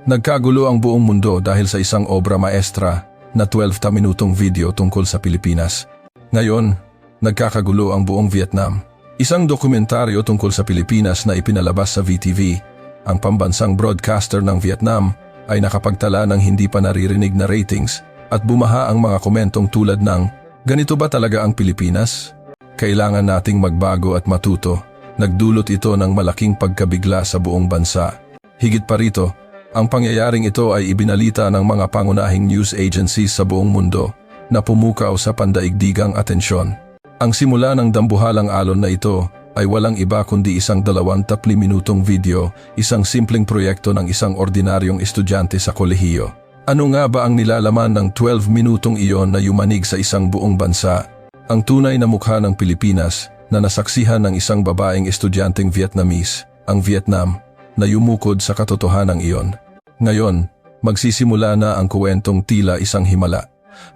Nagkagulo ang buong mundo dahil sa isang obra maestra na 12 minutong video tungkol sa Pilipinas. Ngayon, nagkakagulo ang buong Vietnam. Isang dokumentaryo tungkol sa Pilipinas na ipinalabas sa VTV, ang pambansang broadcaster ng Vietnam, ay nakapagtala ng hindi pa naririnig na ratings at bumaha ang mga komentong tulad ng, "Ganito ba talaga ang Pilipinas? Kailangan nating magbago at matuto." Nagdulot ito ng malaking pagkabigla sa buong bansa. Higit pa rito, ang pangyayaring ito ay ibinalita ng mga pangunahing news agencies sa buong mundo na pumukaw sa pandaigdigang atensyon. Ang simula ng dambuhalang alon na ito ay walang iba kundi isang 20 minutong video, isang simpleng proyekto ng isang ordinaryong estudyante sa kolehiyo. Ano nga ba ang nilalaman ng 12 minutong iyon na yumanig sa isang buong bansa? Ang tunay na mukha ng Pilipinas na nasaksihan ng isang babaeng estudyanteng Vietnamese, ang Vietnam, na yumukod sa katotohanan iyon. Ngayon, magsisimula na ang kuwentong tila isang himala.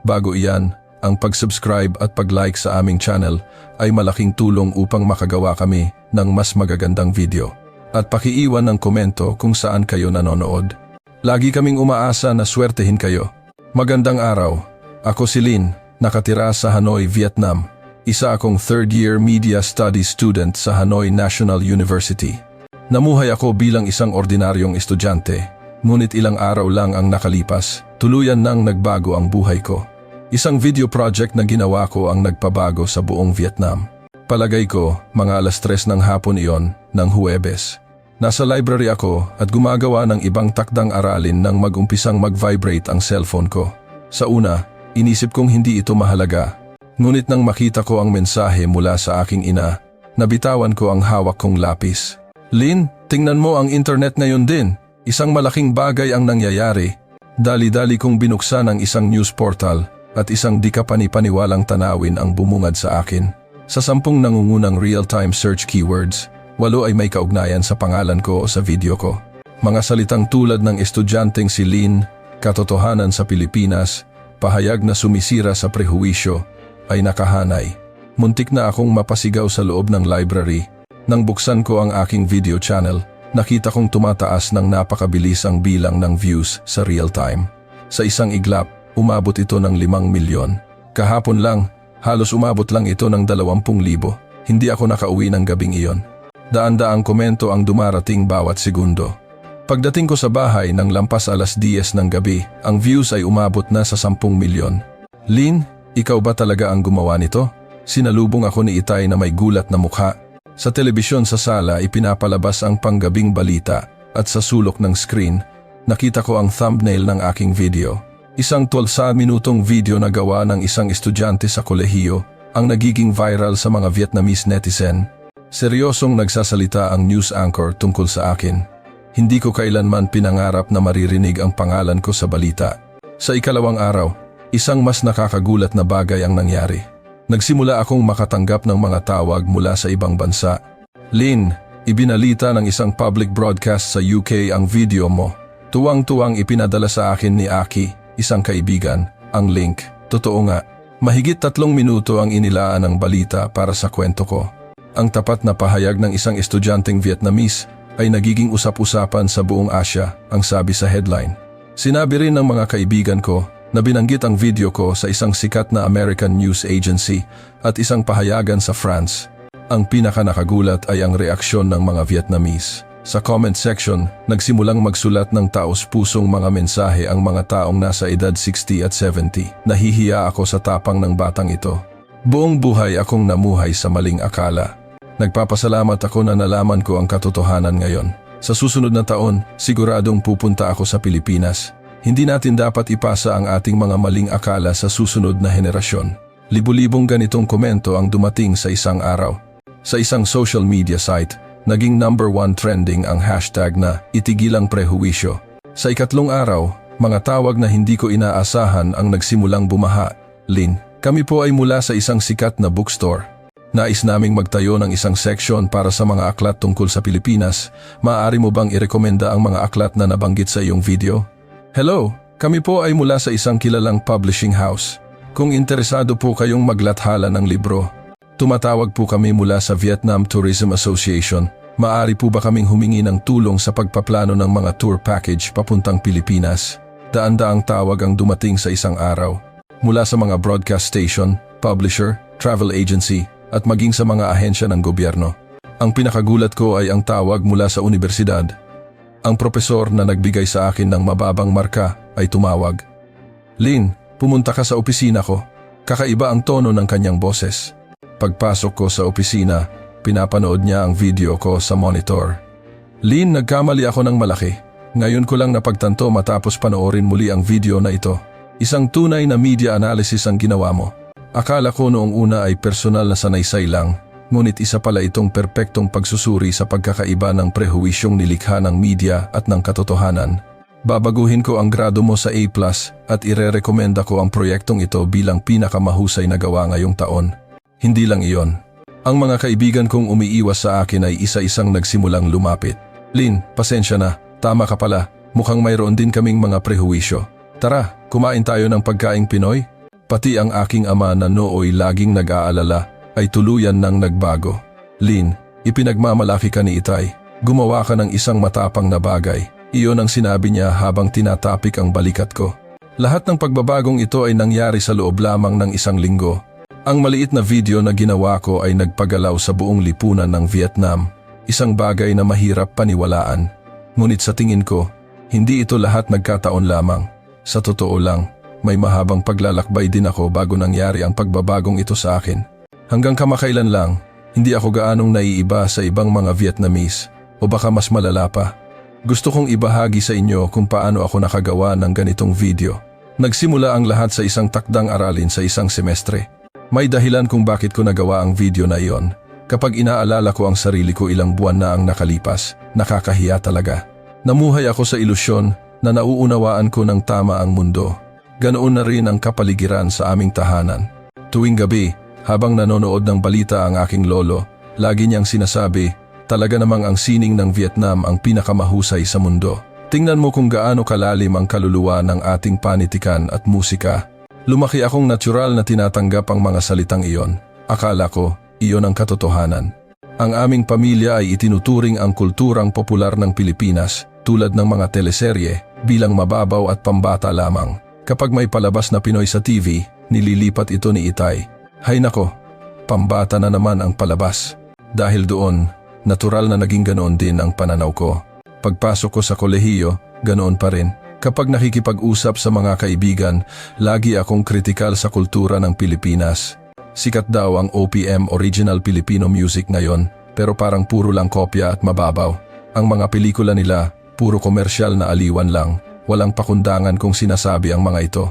Bago iyan, ang pag-subscribe at pag-like sa aming channel ay malaking tulong upang makagawa kami ng mas magagandang video. At pakiiwan ng komento kung saan kayo nanonood. Lagi kaming umaasa na swertehin kayo. Magandang araw. Ako si Lin, nakatira sa Hanoi, Vietnam. Isa akong third-year media studies student sa Hanoi National University. Namuhay ako bilang isang ordinaryong estudyante. Ngunit ilang araw lang ang nakalipas, tuluyan nang nagbago ang buhay ko. Isang video project na ginawa ko ang nagpabago sa buong Vietnam. Palagay ko, mga 3:00 ng hapon iyon, ng Huwebes. Nasa library ako at gumagawa ng ibang takdang aralin nang mag-umpisang mag-vibrate ang cellphone ko. Sa una, inisip kong hindi ito mahalaga. Ngunit nang makita ko ang mensahe mula sa aking ina, nabitawan ko ang hawak kong lapis. "Lin, tingnan mo ang internet ngayon din. Isang malaking bagay ang nangyayari." Dali-dali kong binuksan ang isang news portal at isang di kapani-paniwalang tanawin ang bumungad sa akin. Sa 10 nangungunang real-time search keywords, 8 ay may kaugnayan sa pangalan ko o sa video ko. Mga salitang tulad ng estudyanteng si Lin, katotohanan sa Pilipinas, pahayag na sumisira sa prehuwisyo, ay nakahanay. Muntik na akong mapasigaw sa loob ng library. Nang buksan ko ang aking video channel, nakita kong tumataas ng napakabilis ang bilang ng views sa real time. Sa isang iglap, umabot ito ng 5 milyon. Kahapon lang, halos umabot lang ito ng 20,000. Hindi ako nakauwi ng gabing iyon. Daan-daang komento ang dumarating bawat segundo. Pagdating ko sa bahay ng lampas 10:00 ng gabi, ang views ay umabot na sa 10 milyon. "Lin, ikaw ba talaga ang gumawa nito?" Sinalubong ako ni Itay na may gulat na mukha. Sa telebisyon sa sala ipinapalabas ang panggabing balita at sa sulok ng screen, nakita ko ang thumbnail ng aking video. Isang 12 minutong video na gawa ng isang estudyante sa kolehiyo ang nagiging viral sa mga Vietnamese netizen. Seryosong nagsasalita ang news anchor tungkol sa akin. Hindi ko kailanman pinangarap na maririnig ang pangalan ko sa balita. Sa ikalawang araw, isang mas nakakagulat na bagay ang nangyari. Nagsimula akong makatanggap ng mga tawag mula sa ibang bansa. "Lin, ibinalita ng isang public broadcast sa UK ang video mo." Tuwang-tuwang ipinadala sa akin ni Aki, isang kaibigan, ang link. Totoo nga, mahigit 3 minuto ang inilaan ng balita para sa kwento ko. Ang tapat na pahayag ng isang estudyanteng Vietnamese ay nagiging usap-usapan sa buong Asia, ang sabi sa headline. Sinabi rin ng mga kaibigan ko na binanggit ang video ko sa isang sikat na American news agency at isang pahayagan sa France. Ang pinaka-nakagulat ay ang reaksyon ng mga Vietnamese. Sa comment section, nagsimulang magsulat ng taos-pusong mga mensahe ang mga taong nasa edad 60 at 70. Nahihiya ako sa tapang ng batang ito. Buong buhay akong namuhay sa maling akala. Nagpapasalamat ako na nalaman ko ang katotohanan ngayon. Sa susunod na taon, siguradong pupunta ako sa Pilipinas. Hindi natin dapat ipasa ang ating mga maling akala sa susunod na henerasyon. Libu-libong ganitong komento ang dumating sa isang araw. Sa isang social media site, naging #1 trending ang hashtag na itigilang prehuwisyo. Sa ikatlong araw, mga tawag na hindi ko inaasahan ang nagsimulang bumaha. "Lin, kami po ay mula sa isang sikat na bookstore. Nais naming magtayo ng isang section para sa mga aklat tungkol sa Pilipinas. Maaari mo bang irekomenda ang mga aklat na nabanggit sa iyong video?" "Hello, kami po ay mula sa isang kilalang publishing house. Kung interesado po kayong maglathala ng libro, tumatawag po kami mula sa Vietnam Tourism Association. Maaari po ba kaming humingi ng tulong sa pagpaplano ng mga tour package papuntang Pilipinas? Daan-daang tawag ang dumating sa isang araw. Mula sa mga broadcast station, publisher, travel agency, at maging sa mga ahensya ng gobyerno. Ang pinakagulat ko ay ang tawag mula sa universidad. Ang propesor na nagbigay sa akin ng mababang marka ay tumawag. Lynn, pumunta ka sa opisina ko. Kakaiba ang tono ng kanyang boses. Pagpasok ko sa opisina, pinapanood niya ang video ko sa monitor. Lynn, nagkamali ako ng malaki. Ngayon ko lang napagtanto matapos panoorin muli ang video na ito. Isang tunay na media analysis ang ginawa mo. Akala ko noong una ay personal na sanaysay lang, ngunit isa pala itong perpektong pagsusuri sa pagkakaiba ng prehuwisyong nilikha ng media at ng katotohanan. Babaguhin ko ang grado mo sa A+ at irerekomenda ko ang proyektong ito bilang pinakamahusay na gawa ngayong taon. Hindi lang iyon. Ang mga kaibigan kong umiiwas sa akin ay isa-isang nagsimulang lumapit. Lynn, pasensya na. Tama ka pala. Mukhang mayroon din kaming mga prehuwisyo. Tara, kumain tayo ng pagkaing Pinoy? Pati ang aking ama na nooy laging nag-aalala ay tuluyan nang nagbago. Lynn, ipinagmamalaki ka ni Itay. Gumawa ka ng isang matapang na bagay. Iyon ang sinabi niya habang tinatapik ang balikat ko. Lahat ng pagbabagong ito ay nangyari sa loob lamang ng isang linggo. Ang maliit na video na ginawa ko ay nagpagalaw sa buong lipunan ng Vietnam. Isang bagay na mahirap paniwalaan. Ngunit sa tingin ko, hindi ito lahat nagkataon lamang. Sa totoo lang, may mahabang paglalakbay din ako bago nangyari ang pagbabagong ito sa akin. Hanggang kamakailan lang, hindi ako gaanong naiiba sa ibang mga Vietnamese o baka mas malala pa. Gusto kong ibahagi sa inyo kung paano ako nakagawa ng ganitong video. Nagsimula ang lahat sa isang takdang aralin sa isang semestre. May dahilan kung bakit ko nagawa ang video na iyon. Kapag inaalala ko ang sarili ko ilang buwan na ang nakalipas, nakakahiya talaga. Namuhay ako sa ilusyon na nauunawaan ko ng tama ang mundo. Ganoon na rin ang kapaligiran sa aming tahanan. Tuwing gabi, habang nanonood ng balita ang aking lolo, lagi niyang sinasabi, talaga namang ang sining ng Vietnam ang pinakamahusay sa mundo. Tingnan mo kung gaano kalalim ang kaluluwa ng ating panitikan at musika. Lumaki akong natural na tinatanggap ang mga salitang iyon. Akala ko, iyon ang katotohanan. Ang aming pamilya ay itinuturing ang kulturang popular ng Pilipinas tulad ng mga teleserye bilang mababaw at pambata lamang. Kapag may palabas na Pinoy sa TV, nililipat ito ni Itay. Hay nako, pambata na naman ang palabas. Dahil doon, natural na naging ganoon din ang pananaw ko. Pagpasok ko sa kolehiyo, ganoon pa rin. Kapag nakikipag-usap sa mga kaibigan, lagi akong kritikal sa kultura ng Pilipinas. Sikat daw ang OPM Original Filipino Music ngayon, pero parang puro lang kopya at mababaw. Ang mga pelikula nila, puro komersyal na aliwan lang, walang pakundangan kung sinasabi ang mga ito.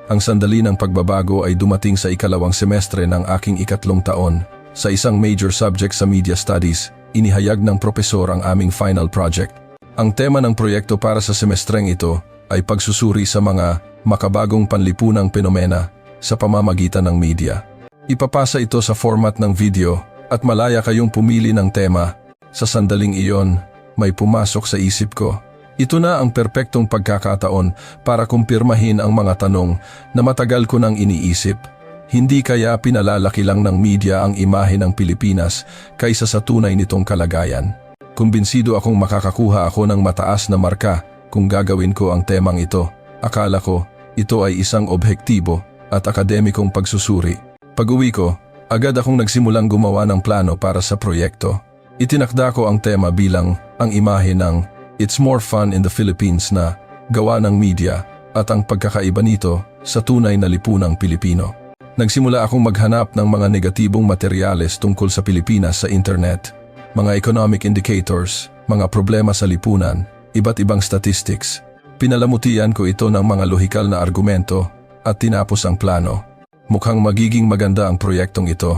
Ang sandali ng pagbabago ay dumating sa ikalawang semestre ng aking ikatlong taon. Sa isang major subject sa Media Studies, inihayag ng propesor ang aming final project. Ang tema ng proyekto para sa semestreng ito ay pagsusuri sa mga makabagong panlipunang penomena sa pamamagitan ng media. Ipapasa ito sa format ng video at malaya kayong pumili ng tema. Sa sandaling iyon, may pumasok sa isip ko. Ito na ang perpektong pagkakataon para kumpirmahin ang mga tanong na matagal ko nang iniisip. Hindi kaya pinalalaki lang ng media ang imahe ng Pilipinas kaysa sa tunay nitong kalagayan. Kumbinsido akong makakakuha ako ng mataas na marka kung gagawin ko ang temang ito. Akala ko, ito ay isang objektibo at akademikong pagsusuri. Pag-uwi ko, agad akong nagsimulang gumawa ng plano para sa proyekto. Itinakda ko ang tema bilang ang imahe ng It's More Fun in the Philippines na gawa ng media at ang pagkakaiba nito sa tunay na lipunang Pilipino. Nagsimula akong maghanap ng mga negatibong materyales tungkol sa Pilipinas sa internet, mga economic indicators, mga problema sa lipunan, iba't ibang statistics. Pinalamutian ko ito ng mga lohikal na argumento at tinapos ang plano. Mukhang magiging maganda ang proyektong ito.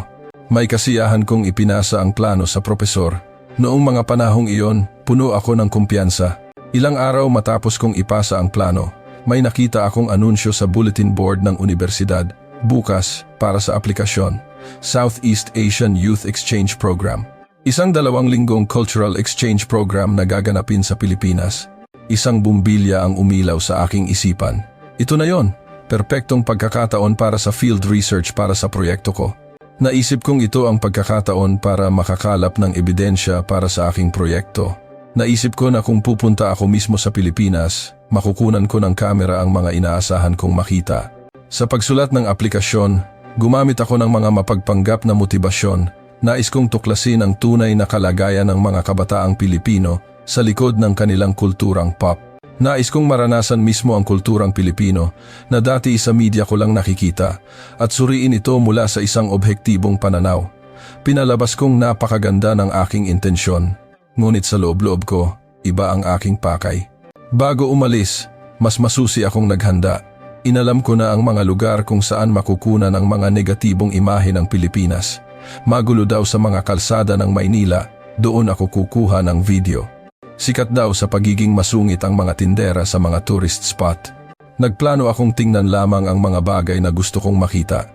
May kasiyahan kong ipinasa ang plano sa propesor. Noong mga panahong iyon, puno ako ng kumpiyansa. Ilang araw matapos kong ipasa ang plano, may nakita akong anunsyo sa bulletin board ng universidad. Bukas, para sa aplikasyon, Southeast Asian Youth Exchange Program. Isang 2 linggong cultural exchange program na gaganapin sa Pilipinas. Isang bumbilya ang umilaw sa aking isipan. Ito na yon. Perpektong pagkakataon para sa field research para sa proyekto ko. Naisip kong ito ang pagkakataon para makakalap ng ebidensya para sa aking proyekto. Naisip ko na kung pupunta ako mismo sa Pilipinas, makukunan ko ng kamera ang mga inaasahan kong makita. Sa pagsulat ng aplikasyon, gumamit ako ng mga mapagpanggap na motibasyon. Nais kong tuklasin ang tunay na kalagayan ng mga kabataang Pilipino sa likod ng kanilang kulturang pop. Nais kong maranasan mismo ang kulturang Pilipino na dati sa media ko lang nakikita at suriin ito mula sa isang objektibong pananaw. Pinalabas kong napakaganda ng aking intensyon, ngunit sa loob-loob ko, iba ang aking pakay. Bago umalis, mas masusi akong naghanda. Inalam ko na ang mga lugar kung saan makukunan ang mga negatibong imahe ng Pilipinas. Magulo daw sa mga kalsada ng Maynila, doon ako kukuha ng video. Sikat daw sa pagiging masungit ang mga tindera sa mga tourist spot. Nagplano akong tingnan lamang ang mga bagay na gusto kong makita.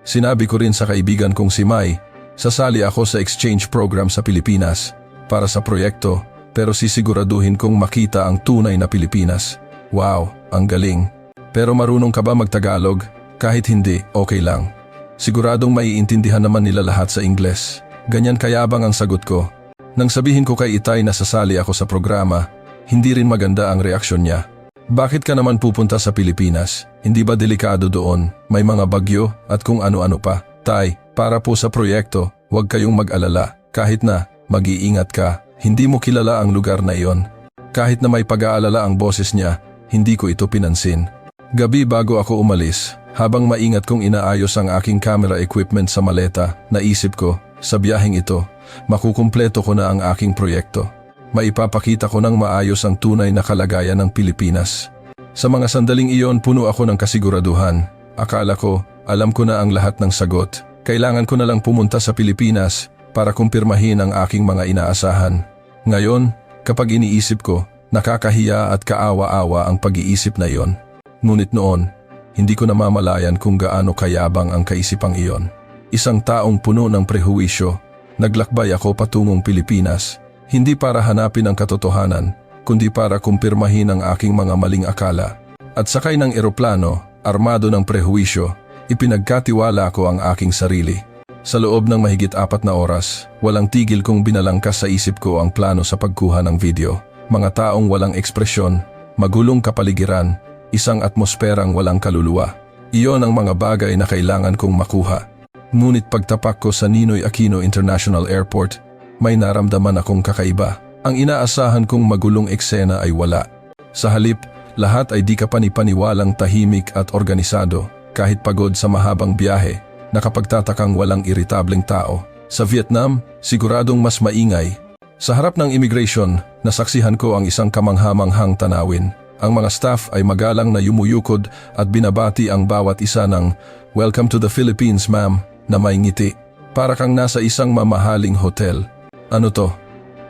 Sinabi ko rin sa kaibigan kong si Mai, sasali ako sa exchange program sa Pilipinas para sa proyekto, pero sisiguraduhin kong makita ang tunay na Pilipinas. Wow, ang galing. Pero marunong ka ba magtagalog? Kahit hindi, okay lang. Siguradong maiintindihan naman nila lahat sa Ingles. Ganyan kayabang ang sagot ko. Nang sabihin ko kay Itay na sasali ako sa programa, hindi rin maganda ang reaksyon niya. Bakit ka naman pupunta sa Pilipinas? Hindi ba delikado doon? May mga bagyo at kung ano-ano pa. Tay, para po sa proyekto, huwag kayong mag-alala. Kahit na, mag-iingat ka. Hindi mo kilala ang lugar na iyon. Kahit na may pag-aalala ang boses niya, hindi ko ito pinansin. Gabi bago ako umalis, habang maingat kong inaayos ang aking camera equipment sa maleta, naisip ko, sa biyaheng ito, makukumpleto ko na ang aking proyekto. Maipapakita ko ng maayos ang tunay na kalagayan ng Pilipinas. Sa mga sandaling iyon, puno ako ng kasiguraduhan. Akala ko, alam ko na ang lahat ng sagot. Kailangan ko na lang pumunta sa Pilipinas para kumpirmahin ang aking mga inaasahan. Ngayon, kapag iniisip ko, nakakahiya at kaawa-awa ang pag-iisip na iyon. Ngunit noon, hindi ko namamalayan kung gaano kayabang ang kaisipang iyon. Isang taong puno ng prehuwisyo, naglakbay ako patungong Pilipinas, hindi para hanapin ang katotohanan, kundi para kumpirmahin ang aking mga maling akala. At sakay ng eroplano, armado ng prehuwisyo, ipinagkatiwala ko ang aking sarili. Sa loob ng mahigit 4 na oras, walang tigil kong binalangkas sa isip ko ang plano sa pagkuha ng video. Mga taong walang ekspresyon, magulong kapaligiran, isang atmosperang walang kaluluwa. Iyon ang mga bagay na kailangan kong makuha. Ngunit pagtapak ko sa Ninoy Aquino International Airport, may naramdaman akong kakaiba. Ang inaasahan kong magulong eksena ay wala. Sa halip, lahat ay di kapani-paniwalang tahimik at organisado. Kahit pagod sa mahabang biyahe, nakapagtatakang walang iritableng tao. Sa Vietnam, siguradong mas maingay. Sa harap ng immigration, nasaksihan ko ang isang kamanghamanghang tanawin. Ang mga staff ay magalang na yumuyukod at binabati ang bawat isa ng "Welcome to the Philippines, ma'am," na may ngiti. Para kang nasa isang mamahaling hotel. Ano to?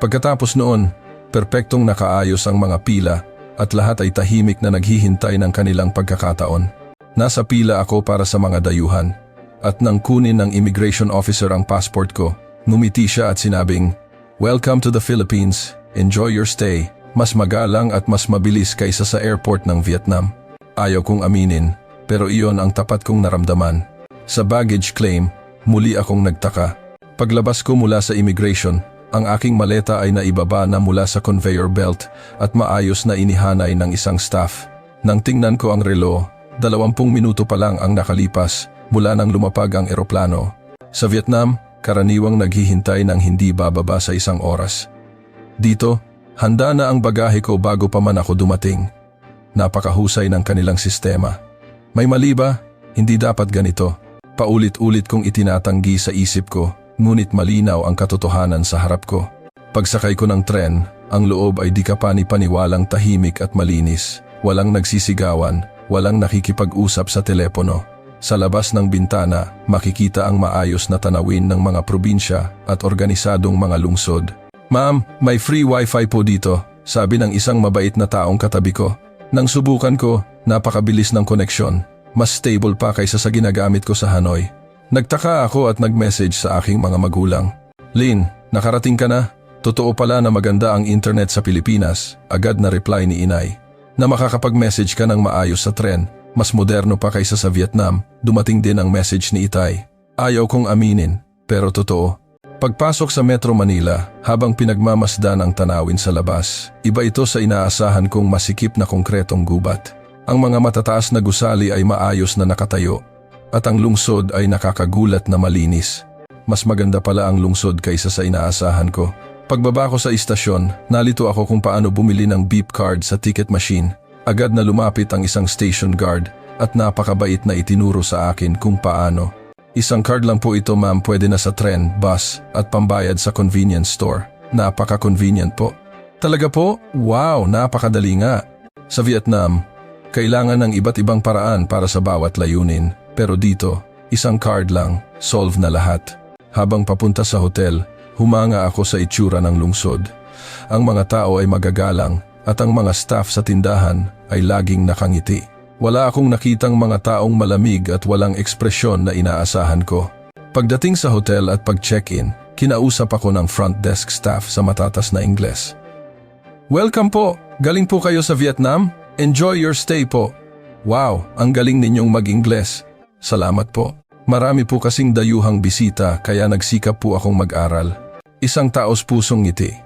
Pagkatapos noon, perpektong nakaayos ang mga pila at lahat ay tahimik na naghihintay ng kanilang pagkakataon. Nasa pila ako para sa mga dayuhan. At nang kunin ng immigration officer ang passport ko, ngumiti siya at sinabing, "Welcome to the Philippines. Enjoy your stay." Mas magalang at mas mabilis kaysa sa airport ng Vietnam. Ayaw kong aminin, pero iyon ang tapat kong naramdaman. Sa baggage claim, muli akong nagtaka. Paglabas ko mula sa immigration, ang aking maleta ay naibaba na mula sa conveyor belt at maayos na inihanay ng isang staff. Nang tingnan ko ang relo, 20 minuto pa lang ang nakalipas mula nang lumapag ang eroplano. Sa Vietnam, karaniwang naghihintay ng hindi bababa sa 1 oras. Dito, handa na ang bagahe ko bago pa man ako dumating. Napakahusay ng kanilang sistema. May mali ba? Hindi dapat ganito. Paulit-ulit kong itinatanggi sa isip ko, ngunit malinaw ang katotohanan sa harap ko. Pagsakay ko ng tren, ang loob ay di kapani-paniwalang tahimik at malinis. Walang nagsisigawan, walang nakikipag-usap sa telepono. Sa labas ng bintana, makikita ang maayos na tanawin ng mga probinsya at organisadong mga lungsod. "Ma'am, may free wifi po dito," sabi ng isang mabait na taong katabi ko. Nang subukan ko, napakabilis ng koneksyon. Mas stable pa kaysa sa ginagamit ko sa Hanoi. Nagtaka ako at nag-message sa aking mga magulang. "Lin, nakarating ka na? Totoo pala na maganda ang internet sa Pilipinas," agad na reply ni inay. "Na makakapag-message ka ng maayos sa tren, mas moderno pa kaysa sa Vietnam." Dumating din ang message ni Itay. Ayaw kong aminin, pero totoo. Pagpasok sa Metro Manila, habang pinagmamasdan ang tanawin sa labas, iba ito sa inaasahan kong masikip na konkretong gubat. Ang mga matataas na gusali ay maayos na nakatayo, at ang lungsod ay nakakagulat na malinis. Mas maganda pala ang lungsod kaysa sa inaasahan ko. Pagbaba ko sa istasyon, nalito ako kung paano bumili ng beep card sa ticket machine. Agad na lumapit ang isang station guard at napakabait na itinuro sa akin kung paano. Isang card lang po ito ma'am, pwede na sa tren, bus at pambayad sa convenience store. Napaka-convenient po. Talaga po? Wow, napakadali nga. Sa Vietnam, kailangan ng iba't ibang paraan para sa bawat layunin. Pero dito, isang card lang, solve na lahat. Habang papunta sa hotel, humanga ako sa itsura ng lungsod. Ang mga tao ay magagalang at ang mga staff sa tindahan ay laging nakangiti. Wala akong nakitang mga taong malamig at walang ekspresyon na inaasahan ko. Pagdating sa hotel at pag-check-in, kinausap ako ng front desk staff sa matatas na Ingles. Welcome po! Galing po kayo sa Vietnam? Enjoy your stay po! Wow, ang galing ninyong mag-Ingles. Salamat po. Marami po kasing dayuhang bisita kaya nagsikap po akong mag-aral. Isang taos pusong ngiti.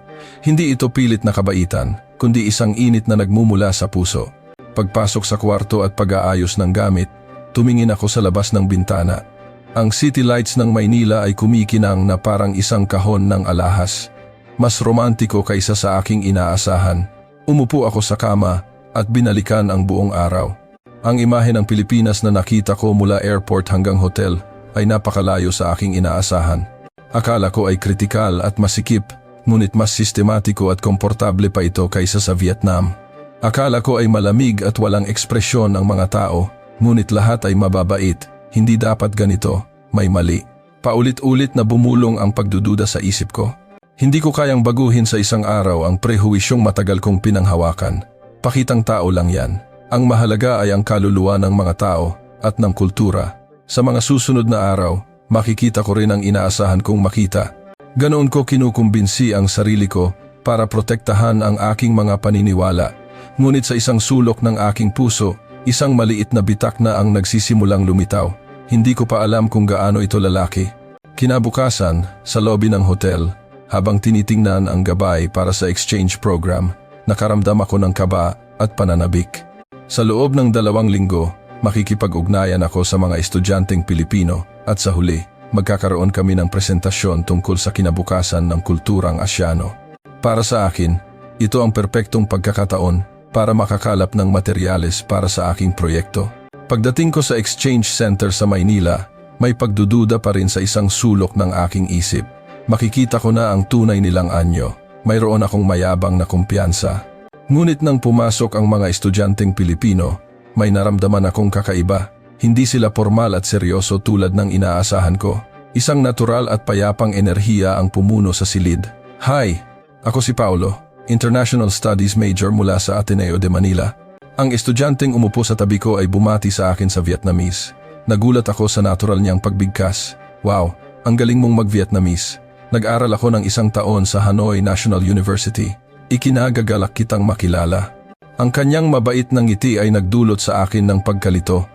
Hindi ito pilit na kabaitan, kundi isang init na nagmumula sa puso. Pagpasok sa kwarto at pag-aayos ng gamit, tumingin ako sa labas ng bintana. Ang city lights ng Maynila ay kumikinang na parang isang kahon ng alahas. Mas romantiko kaysa sa aking inaasahan. Umupo ako sa kama at binalikan ang buong araw. Ang imahe ng Pilipinas na nakita ko mula airport hanggang hotel ay napakalayo sa aking inaasahan. Akala ko ay kritikal at masikip, ngunit mas sistematiko at komportable pa ito kaysa sa Vietnam. Akala ko ay malamig at walang ekspresyon ang mga tao, ngunit lahat ay mababait. Hindi dapat ganito, may mali. Paulit-ulit na bumulong ang pagdududa sa isip ko. Hindi ko kayang baguhin sa isang araw ang prehuwisyong matagal kong pinanghawakan. Pakitang tao lang yan. Ang mahalaga ay ang kaluluwa ng mga tao at ng kultura. Sa mga susunod na araw, makikita ko rin ang inaasahan kong makita. Ganoon ko kinukumbinsi ang sarili ko para protektahan ang aking mga paniniwala. Ngunit sa isang sulok ng aking puso, isang maliit na bitak na ang nagsisimulang lumitaw. Hindi ko pa alam kung gaano ito lalaki. Kinabukasan, sa lobby ng hotel, habang tinitingnan ang gabay para sa exchange program, nakaramdam ako ng kaba at pananabik. Sa loob ng 2 linggo, makikipag-ugnayan ako sa mga estudyanteng Pilipino at sa huli, magkakaroon kami ng presentasyon tungkol sa kinabukasan ng kulturang Asyano. Para sa akin, ito ang perpektong pagkakataon para makakalap ng materyales para sa aking proyekto. Pagdating ko sa exchange center sa Maynila, may pagdududa pa rin sa isang sulok ng aking isip. Makikita ko na ang tunay nilang anyo. Mayroon akong mayabang na kumpiyansa. Ngunit nang pumasok ang mga estudyanteng Pilipino, may naramdaman akong kakaiba. Hindi sila formal at seryoso tulad ng inaasahan ko. Isang natural at payapang enerhiya ang pumuno sa silid. Hi, ako si Paulo, International Studies major mula sa Ateneo de Manila. Ang estudyanteng umupo sa tabi ko ay bumati sa akin sa Vietnamese. Nagulat ako sa natural niyang pagbigkas. Wow, ang galing mong mag-Vietnamese. Nag-aral ako ng 1 taon sa Hanoi National University. Ikinagagalak kitang makilala. Ang kanyang mabait na ngiti ay nagdulot sa akin ng pagkalito.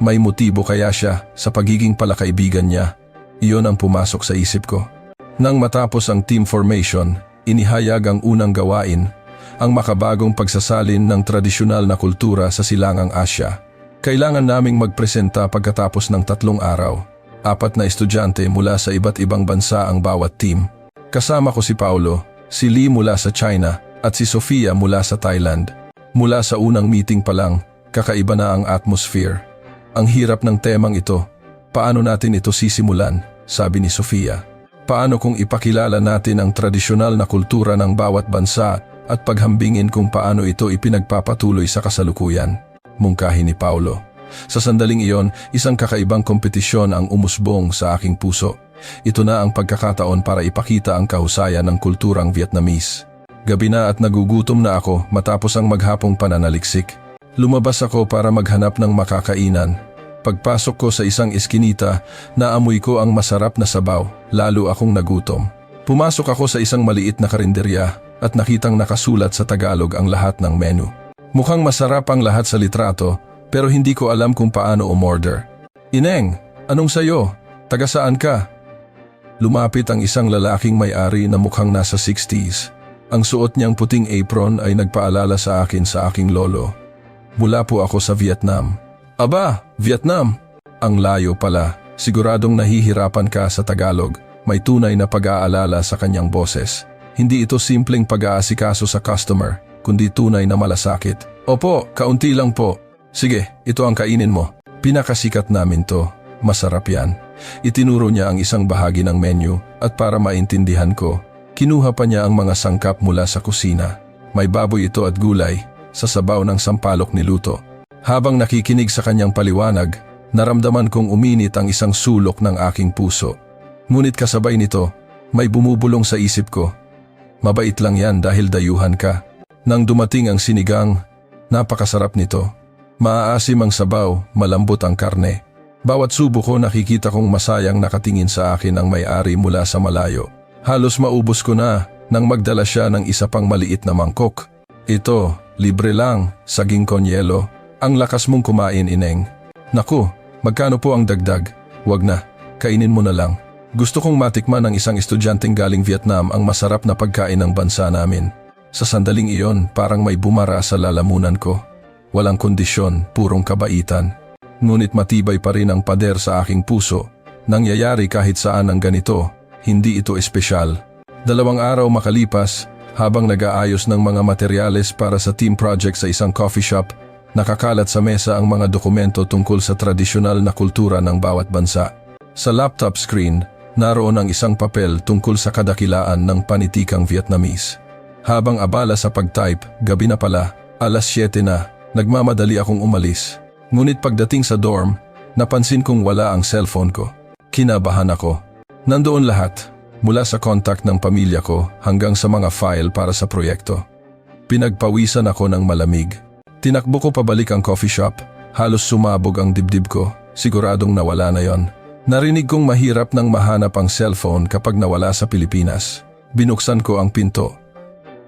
May motibo kaya siya sa pagiging palakaibigan niya. Iyon ang pumasok sa isip ko. Nang matapos ang team formation, inihayag ang unang gawain, ang makabagong pagsasalin ng tradisyonal na kultura sa Silangang Asya. Kailangan naming magpresenta pagkatapos ng 3 araw. 4 na estudyante mula sa iba't ibang bansa ang bawat team. Kasama ko si Paulo, si Lee mula sa China at si Sofia mula sa Thailand. Mula sa unang meeting pa lang, kakaiba na ang atmosphere. Ang hirap ng temang ito. Paano natin ito sisimulan? Sabi ni Sofia. Paano kung ipakilala natin ang tradisyonal na kultura ng bawat bansa at paghambingin kung paano ito ipinagpapatuloy sa kasalukuyan? Mungkahi ni Paulo. Sa sandaling iyon, isang kakaibang kompetisyon ang umusbong sa aking puso. Ito na ang pagkakataon para ipakita ang kahusayan ng kulturang Vietnamese. Gabi na at nagugutom na ako matapos ang maghapong pananaliksik. Lumabas ako para maghanap ng makakainan. Pagpasok ko sa isang eskinita, naamoy ko ang masarap na sabaw, lalo akong nagutom. Pumasok ako sa isang maliit na karinderya at nakitang nakasulat sa Tagalog ang lahat ng menu. Mukhang masarap ang lahat sa litrato, pero hindi ko alam kung paano umorder. Ineng, anong sayo? Taga saan ka? Lumapit ang isang lalaking may-ari na mukhang nasa 60s. Ang suot niyang puting apron ay nagpaalala sa akin sa aking lolo. Mula po ako sa Vietnam. Aba, Vietnam! Ang layo pala. Siguradong nahihirapan ka sa Tagalog. May tunay na pag-aalala sa kanyang boses. Hindi ito simpleng pag-aasikaso sa customer, kundi tunay na malasakit. Opo, kaunti lang po. Sige, ito ang kainin mo. Pinakasikat namin to. Masarap yan. Itinuro niya ang isang bahagi ng menu at para maintindihan ko, kinuha pa niya ang mga sangkap mula sa kusina. May baboy ito at gulay, sa sabaw ng sampalok niluto. Habang nakikinig sa kanyang paliwanag, naramdaman kong uminit ang isang sulok ng aking puso. Ngunit kasabay nito, may bumubulong sa isip ko. Mabait lang yan dahil dayuhan ka. Nang dumating ang sinigang, napakasarap nito. Maaasim ang sabaw, malambot ang karne. Bawat subo ko nakikita kong masayang nakatingin sa akin ang may-ari mula sa malayo. Halos maubos ko na nang magdala siya ng isa pang maliit na mangkok. Ito, libre lang, saging konyelo. Ang lakas mong kumain, ineng. Naku, magkano po ang dagdag? Wag na, kainin mo na lang. Gusto kong matikman ng isang estudyanteng galing Vietnam ang masarap na pagkain ng bansa namin. Sa sandaling iyon, parang may bumara sa lalamunan ko. Walang kondisyon, purong kabaitan. Ngunit matibay pa rin ang pader sa aking puso. Nangyayari kahit saan ang ganito, hindi ito espesyal. 2 araw makalipas, habang nag-aayos ng mga materyales para sa team project sa isang coffee shop, nakakalat sa mesa ang mga dokumento tungkol sa tradisyonal na kultura ng bawat bansa. Sa laptop screen, naroon ang isang papel tungkol sa kadakilaan ng panitikang Vietnamese. Habang abala sa pag-type, gabi na pala, 7:00 na, nagmamadali akong umalis. Ngunit pagdating sa dorm, napansin kong wala ang cellphone ko. Kinabahan ako. Nandoon lahat, mula sa contact ng pamilya ko hanggang sa mga file para sa proyekto. Pinagpawisan ako ng malamig. Tinakbo ko pabalik ang coffee shop, halos sumabog ang dibdib ko, siguradong nawala na yon. Narinig kong mahirap nang mahanap ang cellphone kapag nawala sa Pilipinas. Binuksan ko ang pinto.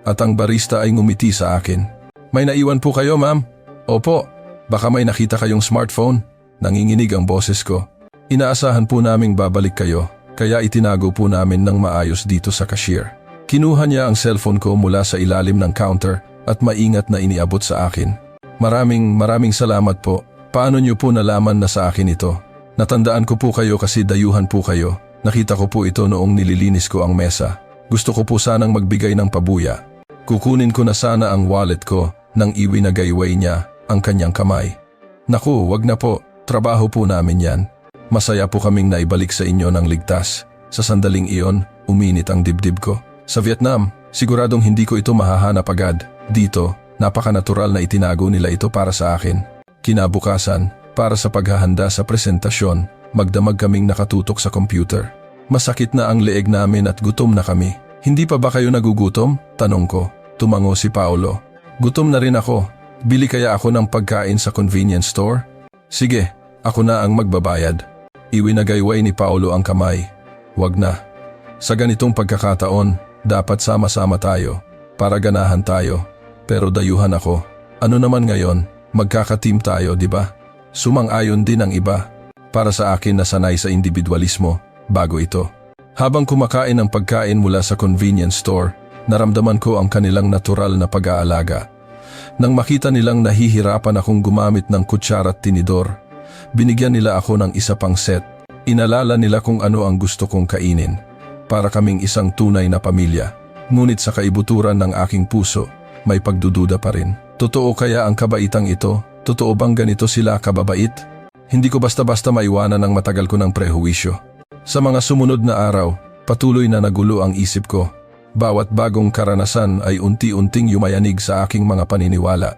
At ang barista ay ngumiti sa akin. May naiwan po kayo, ma'am? Opo. Baka may nakita kayong smartphone? Nanginginig ang boses ko. Inaasahan po naming babalik kayo, kaya itinago po namin ng maayos dito sa cashier. Kinuha niya ang cellphone ko mula sa ilalim ng counter at maingat na iniabot sa akin. Maraming salamat po. Paano niyo po nalaman na sa akin ito? Natandaan ko po kayo kasi dayuhan po kayo. Nakita ko po ito noong nililinis ko ang mesa. Gusto ko po sanang magbigay ng pabuya. Kukunin ko na sana ang wallet ko nang iwinagayway niya ang kanyang kamay. Naku, wag na po. Trabaho po namin yan. Masaya po kaming naibalik sa inyo ng ligtas. Sa sandaling iyon, uminit ang dibdib ko. Sa Vietnam, siguradong hindi ko ito mahahanap agad. Dito, napaka-natural na itinago nila ito para sa akin. Kinabukasan, para sa paghahanda sa presentasyon, magdamag kaming nakatutok sa computer. Masakit na ang leeg namin at gutom na kami. Hindi pa ba kayo nagugutom? Tanong ko. Tumango si Paolo. Gutom na rin ako. Bili kaya ako ng pagkain sa convenience store? Sige, ako na ang magbabayad. Iwinagayway ni Paolo ang kamay. Wag na. Sa ganitong pagkakataon, dapat sama-sama tayo. Para ganahan tayo. Pero dayuhan ako. Ano naman ngayon, magkaka-team tayo, di ba? Sumang-ayon din ang iba. Para sa akin na sanay sa individualismo, bago ito. Habang kumakain ng pagkain mula sa convenience store, naramdaman ko ang kanilang natural na pag-aalaga. Nang makita nilang nahihirapan akong gumamit ng kutsara at tinidor, binigyan nila ako ng isa pang set. Inalala nila kung ano ang gusto kong kainin. Para kaming isang tunay na pamilya. Ngunit sa kaibuturan ng aking puso, may pagdududa pa rin. Totoo kaya ang kabaitang ito? Totoo bang ganito sila kababait? Hindi ko basta-basta maiwanan ang matagal ko ng prehuwisyo. Sa mga sumunod na araw, patuloy na nagulo ang isip ko. Bawat bagong karanasan ay unti-unting yumayanig sa aking mga paniniwala.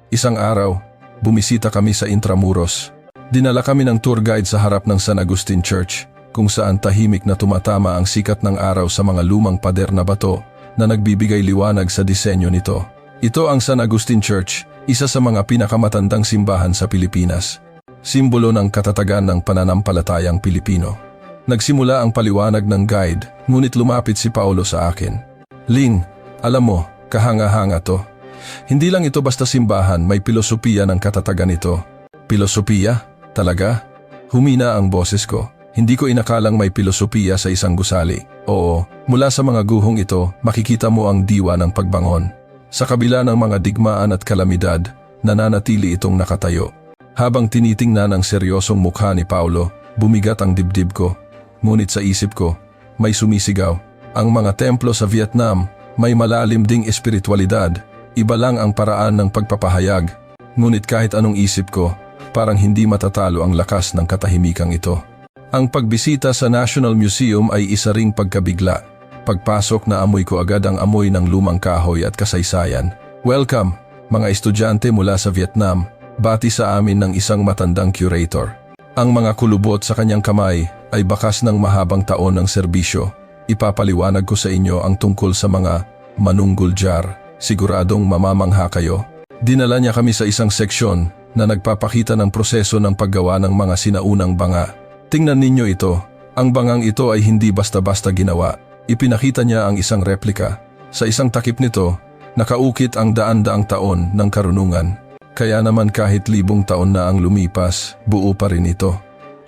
Isang araw, bumisita kami sa Intramuros. Dinala kami ng tour guide sa harap ng San Agustin Church, kung saan tahimik na tumatama ang sikat ng araw sa mga lumang pader na bato na nagbibigay liwanag sa disenyo nito. Ito ang San Agustin Church, isa sa mga pinakamatandang simbahan sa Pilipinas. Simbolo ng katatagan ng pananampalatayang Pilipino. Nagsimula ang paliwanag ng guide, ngunit lumapit si Paolo sa akin. Ling, alam mo, kahanga-hanga to. Hindi lang ito basta simbahan, may pilosopiya ng katatagan ito. Pilosopiya? Talaga? Humina ang boses ko. Hindi ko inakalang may pilosopiya sa isang gusali. Oo, mula sa mga guhong ito, makikita mo ang diwa ng pagbangon. Sa kabila ng mga digmaan at kalamidad, nananatili itong nakatayo. Habang tinitingnan ang seryosong mukha ni Paulo, bumigat ang dibdib ko. Ngunit sa isip ko, may sumisigaw. Ang mga templo sa Vietnam, may malalim ding espiritualidad. Iba lang ang paraan ng pagpapahayag. Ngunit kahit anong isip ko, parang hindi matatalo ang lakas ng katahimikang ito. Ang pagbisita sa National Museum ay isa ring pagkabigla. Pagpasok na amoy ko agad ang amoy ng lumang kahoy at kasaysayan. Welcome, mga estudyante mula sa Vietnam, bati sa amin ng isang matandang curator. Ang mga kulubot sa kanyang kamay ay bakas ng mahabang taon ng serbisyo. Ipapaliwanag ko sa inyo ang tungkol sa mga manunggul jar. Siguradong mamamangha kayo. Dinala niya kami sa isang seksyon na nagpapakita ng proseso ng paggawa ng mga sinaunang banga. Tingnan ninyo ito. Ang bangang ito ay hindi basta-basta ginawa. Ipinakita niya ang isang replika. Sa isang takip nito, nakaukit ang daan-daang taon ng karunungan. Kaya naman kahit 1,000 taon na ang lumipas, buo pa rin ito.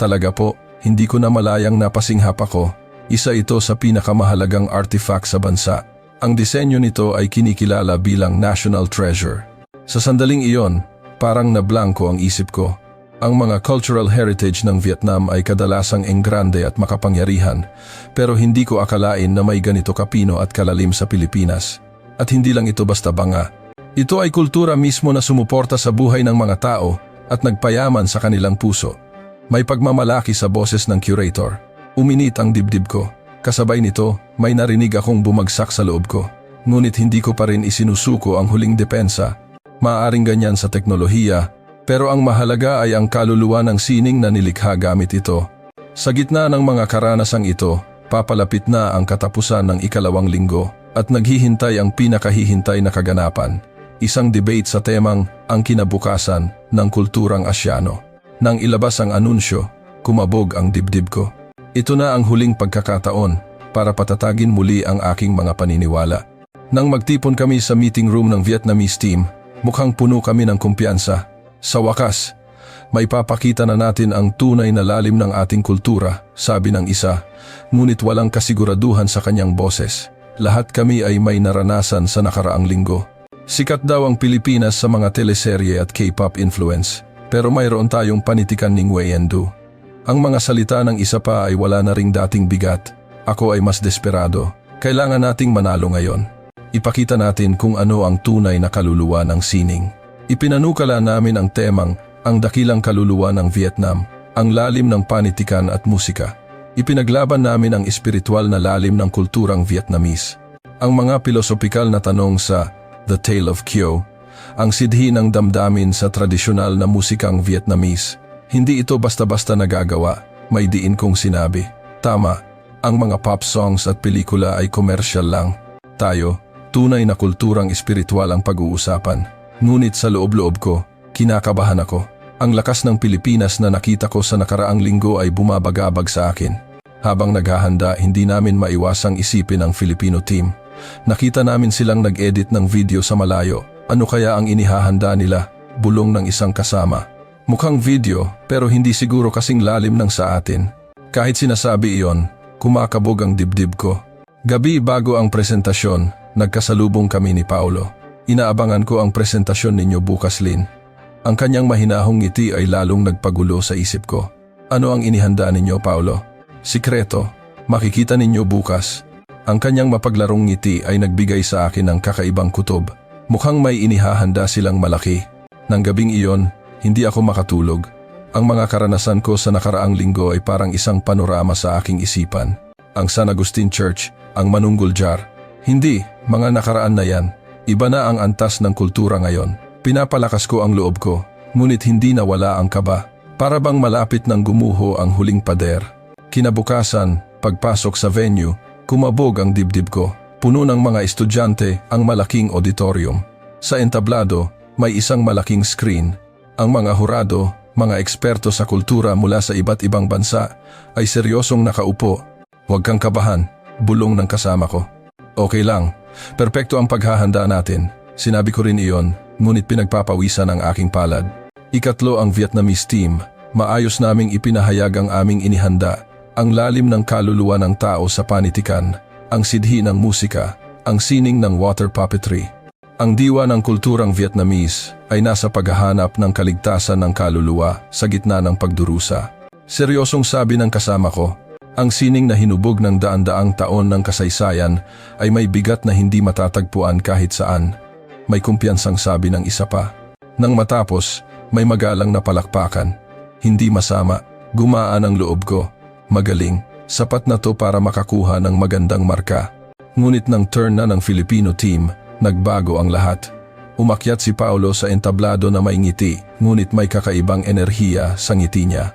Talaga po, hindi ko na malayang napasinghap ako. Isa ito sa pinakamahalagang artifact sa bansa. Ang disenyo nito ay kinikilala bilang National Treasure. Sa sandaling iyon, parang nablangko ang isip ko. Ang mga cultural heritage ng Vietnam ay kadalasang enggrande at makapangyarihan, pero hindi ko akalain na may ganito kapino at kalalim sa Pilipinas. At hindi lang ito basta banga. Ito ay kultura mismo na sumuporta sa buhay ng mga tao at nagpayaman sa kanilang puso. May pagmamalaki sa boses ng curator. Uminit ang dibdib ko. Kasabay nito, may narinig akong bumagsak sa loob ko. Ngunit hindi ko pa rin isinusuko ang huling depensa. Maaaring ganyan sa teknolohiya, pero ang mahalaga ay ang kaluluwa ng sining na nilikha gamit ito. Sa gitna ng mga karanasang ito, papalapit na ang katapusan ng 2nd linggo at naghihintay ang pinakahihintay na kaganapan. Isang debate sa temang ang kinabukasan ng kulturang Asyano. Nang ilabas ang anunsyo, kumabog ang dibdib ko. Ito na ang huling pagkakataon para patatagin muli ang aking mga paniniwala. Nang magtipon kami sa meeting room ng Vietnamese team, mukhang puno kami ng kumpiyansa. Sa wakas, may papakita na natin ang tunay na lalim ng ating kultura, sabi ng isa, ngunit walang kasiguraduhan sa kanyang boses. Lahat kami ay may naranasan sa nakaraang linggo. Sikat daw ang Pilipinas sa mga teleserye at K-pop influence, pero mayroon tayong panitikan ng Nguyen Du. Ang mga salita ng isa pa ay wala na ring dating bigat. Ako ay mas desperado. Kailangan nating manalo ngayon. Ipakita natin kung ano ang tunay na kaluluwa ng sining. Ipinanukala namin ang temang ang dakilang kaluluwa ng Vietnam, ang lalim ng panitikan at musika. Ipinaglaban namin ang espiritual na lalim ng kulturang Vietnamese. Ang mga pilosopikal na tanong sa The Tale of Kyo, ang sidhi ng damdamin sa tradisyonal na musikang Vietnamese. Hindi ito basta-basta nagagawa, may diin kong sinabi. Tama, ang mga pop songs at pelikula ay komersyal lang. Tayo, tunay na kulturang espiritual ang pag-uusapan. Ngunit sa loob-loob ko, kinakabahan ako. Ang lakas ng Pilipinas na nakita ko sa nakaraang linggo ay bumabagabag sa akin. Habang naghahanda, hindi namin maiwasang isipin ang Filipino team. Nakita namin silang nag-edit ng video sa malayo. Ano kaya ang inihahanda nila? Bulong ng isang kasama. Mukhang video, pero hindi siguro kasing lalim ng sa atin. Kahit sinasabi iyon, kumakabog ang dibdib ko. Gabi bago ang presentasyon, nagkasalubong kami ni Paulo. Inaabangan ko ang presentasyon ninyo bukas, Lin. Ang kanyang mahinahong ngiti ay lalong nagpagulo sa isip ko. Ano ang inihanda ninyo, Paulo? Sikreto, makikita ninyo bukas. Ang kanyang mapaglarong ngiti ay nagbigay sa akin ng kakaibang kutob. Mukhang may inihahanda silang malaki. Nang gabing iyon, hindi ako makatulog. Ang mga karanasan ko sa nakaraang linggo ay parang isang panorama sa aking isipan. Ang San Agustin Church, ang Manunggul Jar. Hindi, mga nakaraan na yan. Iba na ang antas ng kultura ngayon. Pinapalakas ko ang loob ko, ngunit hindi nawala ang kaba. Para bang malapit ng gumuho ang huling pader. Kinabukasan, pagpasok sa venue, kumabog ang dibdib ko. Puno ng mga estudyante ang malaking auditorium. Sa entablado, may isang malaking screen. Ang mga hurado, mga eksperto sa kultura mula sa iba't ibang bansa, ay seryosong nakaupo. Huwag kang kabahan, bulong ng kasama ko. Okay lang. Perpekto ang paghahanda natin. Sinabi ko rin iyon, ngunit pinagpapawisan ang aking palad. Ikatlo ang Vietnamese team. Maayos naming ipinahayag ang aming inihanda. Ang lalim ng kaluluwa ng tao sa panitikan, ang sidhi ng musika, ang sining ng water puppetry. Ang diwa ng kulturang Vietnamese ay nasa paghahanap ng kaligtasan ng kaluluwa sa gitna ng pagdurusa. Seryosong sabi ng kasama ko, ang sining na hinubog ng daan-daang taon ng kasaysayan ay may bigat na hindi matatagpuan kahit saan. May kumpiyansang sabi ng isa pa. Nang matapos, may magalang na palakpakan. Hindi masama, gumaan ang loob ko. Magaling, sapat na to para makakuha ng magandang marka. Ngunit nang turn na ng Filipino team, nagbago ang lahat. Umakyat si Paolo sa entablado na may ngiti, ngunit may kakaibang enerhiya sa ngiti niya.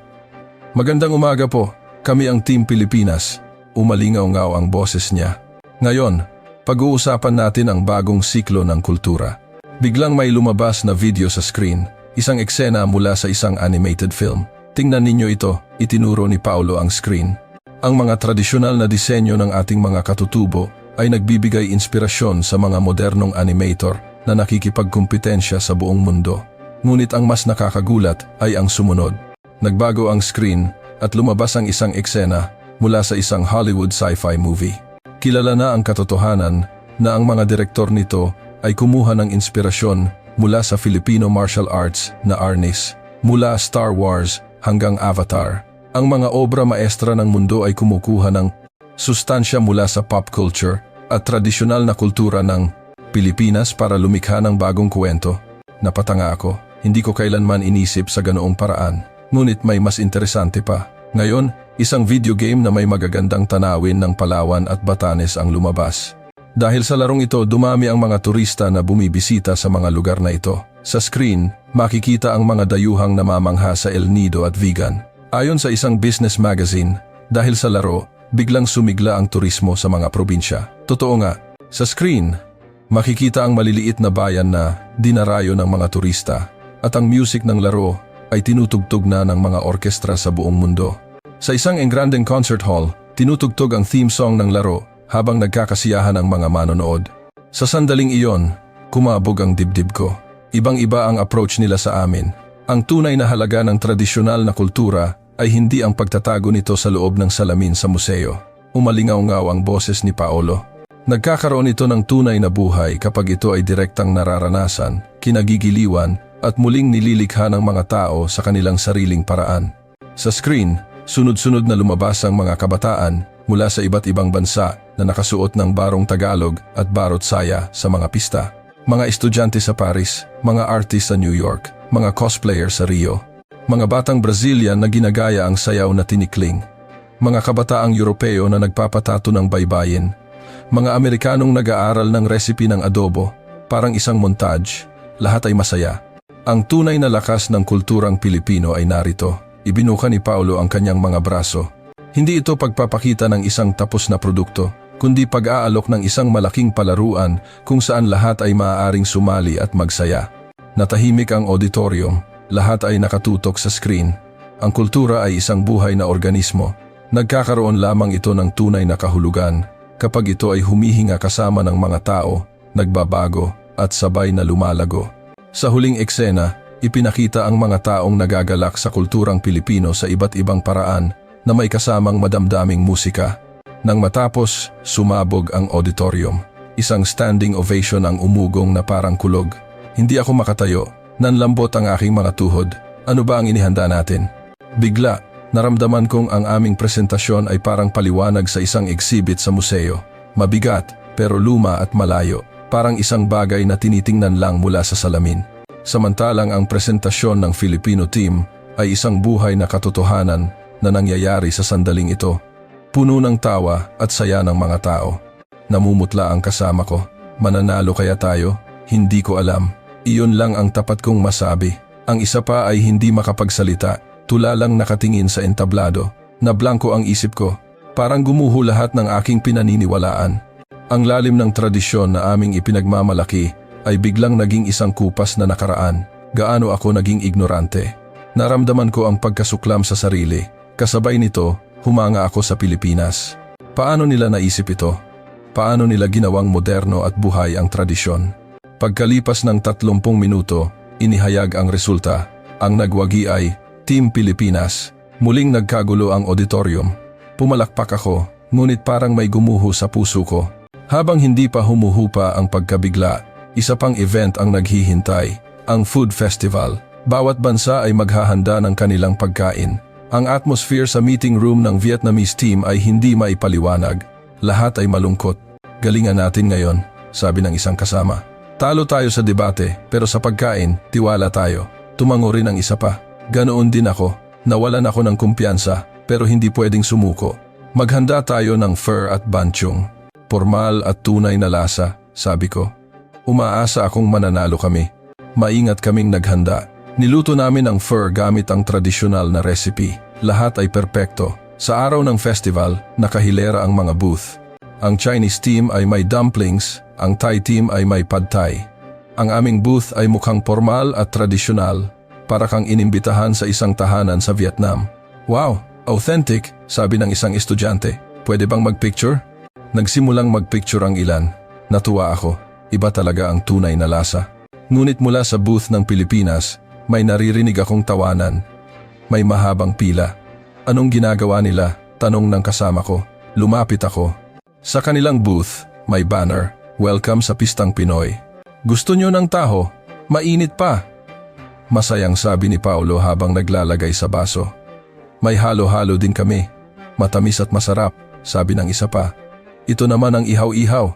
Magandang umaga po, kami ang Team Pilipinas. Umalingaw-ngaw ang boses niya. Ngayon, pag-uusapan natin ang bagong siklo ng kultura. Biglang may lumabas na video sa screen, isang eksena mula sa isang animated film. Tingnan ninyo ito, itinuro ni Paolo ang screen. Ang mga tradisyonal na disenyo ng ating mga katutubo ay nagbibigay inspirasyon sa mga modernong animator na nakikipagkumpetensya sa buong mundo. Ngunit ang mas nakakagulat ay ang sumunod. Nagbago ang screen at lumabas ang isang eksena mula sa isang Hollywood sci-fi movie. Kilala na ang katotohanan na ang mga direktor nito ay kumuha ng inspirasyon mula sa Filipino martial arts na arnis. Mula Star Wars hanggang Avatar, ang mga obra maestra ng mundo ay kumukuha ng sustansya mula sa pop culture at tradisyonal na kultura ng Pilipinas para lumikha ng bagong kwento. Napatanga ako, hindi ko kailanman inisip sa ganoong paraan. Ngunit may mas interesante pa. Ngayon, isang video game na may magagandang tanawin ng Palawan at Batanes ang lumabas. Dahil sa larong ito, dumami ang mga turista na bumibisita sa mga lugar na ito. Sa screen, makikita ang mga dayuhang namamangha sa El Nido at Vigan. Ayon sa isang business magazine, dahil sa laro, biglang sumigla ang turismo sa mga probinsya. Totoo nga, sa screen, makikita ang maliliit na bayan na dinarayo ng mga turista at ang music ng laro ay tinutugtog na ng mga orkestra sa buong mundo. Sa isang engrandeng concert hall, tinutugtog ang theme song ng laro habang nagkakasiyahan ang mga manonood. Sa sandaling iyon, kumabog ang dibdib ko. Ibang-iba ang approach nila sa amin. Ang tunay na halaga ng tradisyonal na kultura ay hindi ang pagtatago nito sa loob ng salamin sa museo. Umalingaw-ngaw ang boses ni Paolo. Nagkakaroon ito ng tunay na buhay kapag ito ay direktang nararanasan, kinagigiliwan at muling nililikha ng mga tao sa kanilang sariling paraan. Sa screen, sunod-sunod na lumabas ang mga kabataan mula sa iba't ibang bansa na nakasuot ng barong Tagalog at barot saya sa mga pista. Mga estudyante sa Paris, mga artist sa New York, mga cosplayer sa Rio, mga batang Brazilian na ginagaya ang sayaw na tinikling, mga kabataang Europeo na nagpapatato ng baybayin, mga Amerikanong nag-aaral ng recipe ng adobo, parang isang montage, lahat ay masaya. Ang tunay na lakas ng kulturang Pilipino ay narito. Ibinuka ni Paolo ang kanyang mga braso. Hindi ito pagpapakita ng isang tapos na produkto, kundi pag-aalok ng isang malaking palaruan kung saan lahat ay maaaring sumali at magsaya. Natahimik ang auditorium, lahat ay nakatutok sa screen. Ang kultura ay isang buhay na organismo. Nagkakaroon lamang ito ng tunay na kahulugan kapag ito ay humihinga kasama ng mga tao, nagbabago at sabay na lumalago. Sa huling eksena, ipinakita ang mga taong nagagalak sa kulturang Pilipino sa iba't ibang paraan na may kasamang madamdaming musika. Nang matapos, sumabog ang auditorium. Isang standing ovation ang umugong na parang kulog. Hindi ako makatayo, nanlambot ang aking mga tuhod. Ano ba ang inihanda natin? Bigla, naramdaman kong ang aming presentasyon ay parang paliwanag sa isang exhibit sa museo. Mabigat, pero luma at malayo. Parang isang bagay na tinitingnan lang mula sa salamin. Samantalang ang presentasyon ng Filipino team ay isang buhay na katotohanan na nangyayari sa sandaling ito. Puno ng tawa at saya ng mga tao. Namumutla ang kasama ko. Mananalo kaya tayo? Hindi ko alam. Iyon lang ang tapat kong masabi. Ang isa pa ay hindi makapagsalita. Tulalang nakatingin sa entablado. Nablangko ang isip ko. Parang gumuho lahat ng aking pinaniniwalaan. Ang lalim ng tradisyon na aming ipinagmamalaki ay biglang naging isang kupas na nakaraan. Gaano ako naging ignorante. Naramdaman ko ang pagkasuklam sa sarili. Kasabay nito, humanga ako sa Pilipinas. Paano nila naisip ito? Paano nila ginawang moderno at buhay ang tradisyon? Pagkalipas ng 30 minuto, inihayag ang resulta. Ang nagwagi ay Team Pilipinas. Muling nagkagulo ang auditorium. Pumalakpak ako, ngunit parang may gumuho sa puso ko. Habang hindi pa humuhupa ang pagkabigla, isa pang event ang naghihintay, ang food festival. Bawat bansa ay maghahanda ng kanilang pagkain. Ang atmosphere sa meeting room ng Vietnamese team ay hindi maipaliwanag. Lahat ay malungkot. Galingan natin ngayon, sabi ng isang kasama. Talo tayo sa debate, pero sa pagkain, tiwala tayo. Tumango rin ang isa pa. Ganoon din ako. Nawalan ako ng kumpiyansa, pero hindi pwedeng sumuko. Maghanda tayo ng pho at banchong. Formal at tunay na lasa, sabi ko. Umaasa akong mananalo kami. Maingat kaming naghanda. Niluto namin ang pho gamit ang tradisyonal na recipe. Lahat ay perpekto. Sa araw ng festival, nakahilera ang mga booth. Ang Chinese team ay may dumplings, ang Thai team ay may pad thai. Ang aming booth ay mukhang formal at tradisyonal, para kang inimbitahan sa isang tahanan sa Vietnam. Wow, authentic, sabi ng isang estudyante. Pwede bang magpicture? Nagsimulang magpicture ang ilan. Natuwa ako, iba talaga ang tunay na lasa. Ngunit mula sa booth ng Pilipinas, may naririnig akong tawanan. May mahabang pila. Anong ginagawa nila? Tanong ng kasama ko. Lumapit ako. Sa kanilang booth, may banner, Welcome sa Pistang Pinoy. Gusto nyo ng taho? Mainit pa. Masayang sabi ni Paulo habang naglalagay sa baso. May halo-halo din kami. Matamis at masarap, sabi ng isa pa. Ito naman ang ihaw-ihaw.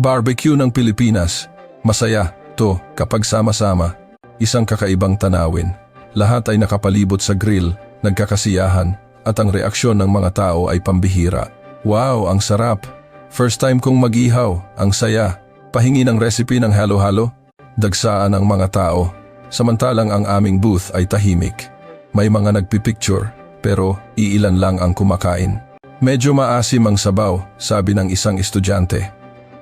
Barbecue ng Pilipinas. Masaya, to, kapag sama-sama. Isang kakaibang tanawin. Lahat ay nakapalibot sa grill, nagkakasiyahan, at ang reaksyon ng mga tao ay pambihira. Wow, ang sarap! First time kong mag-ihaw, ang saya. Pahingi ng recipe ng halo-halo. Dagsaan ang mga tao. Samantalang ang aming booth ay tahimik. May mga nagpipicture, pero iilan lang ang kumakain. Medyo maasim ang sabaw, sabi ng isang estudyante.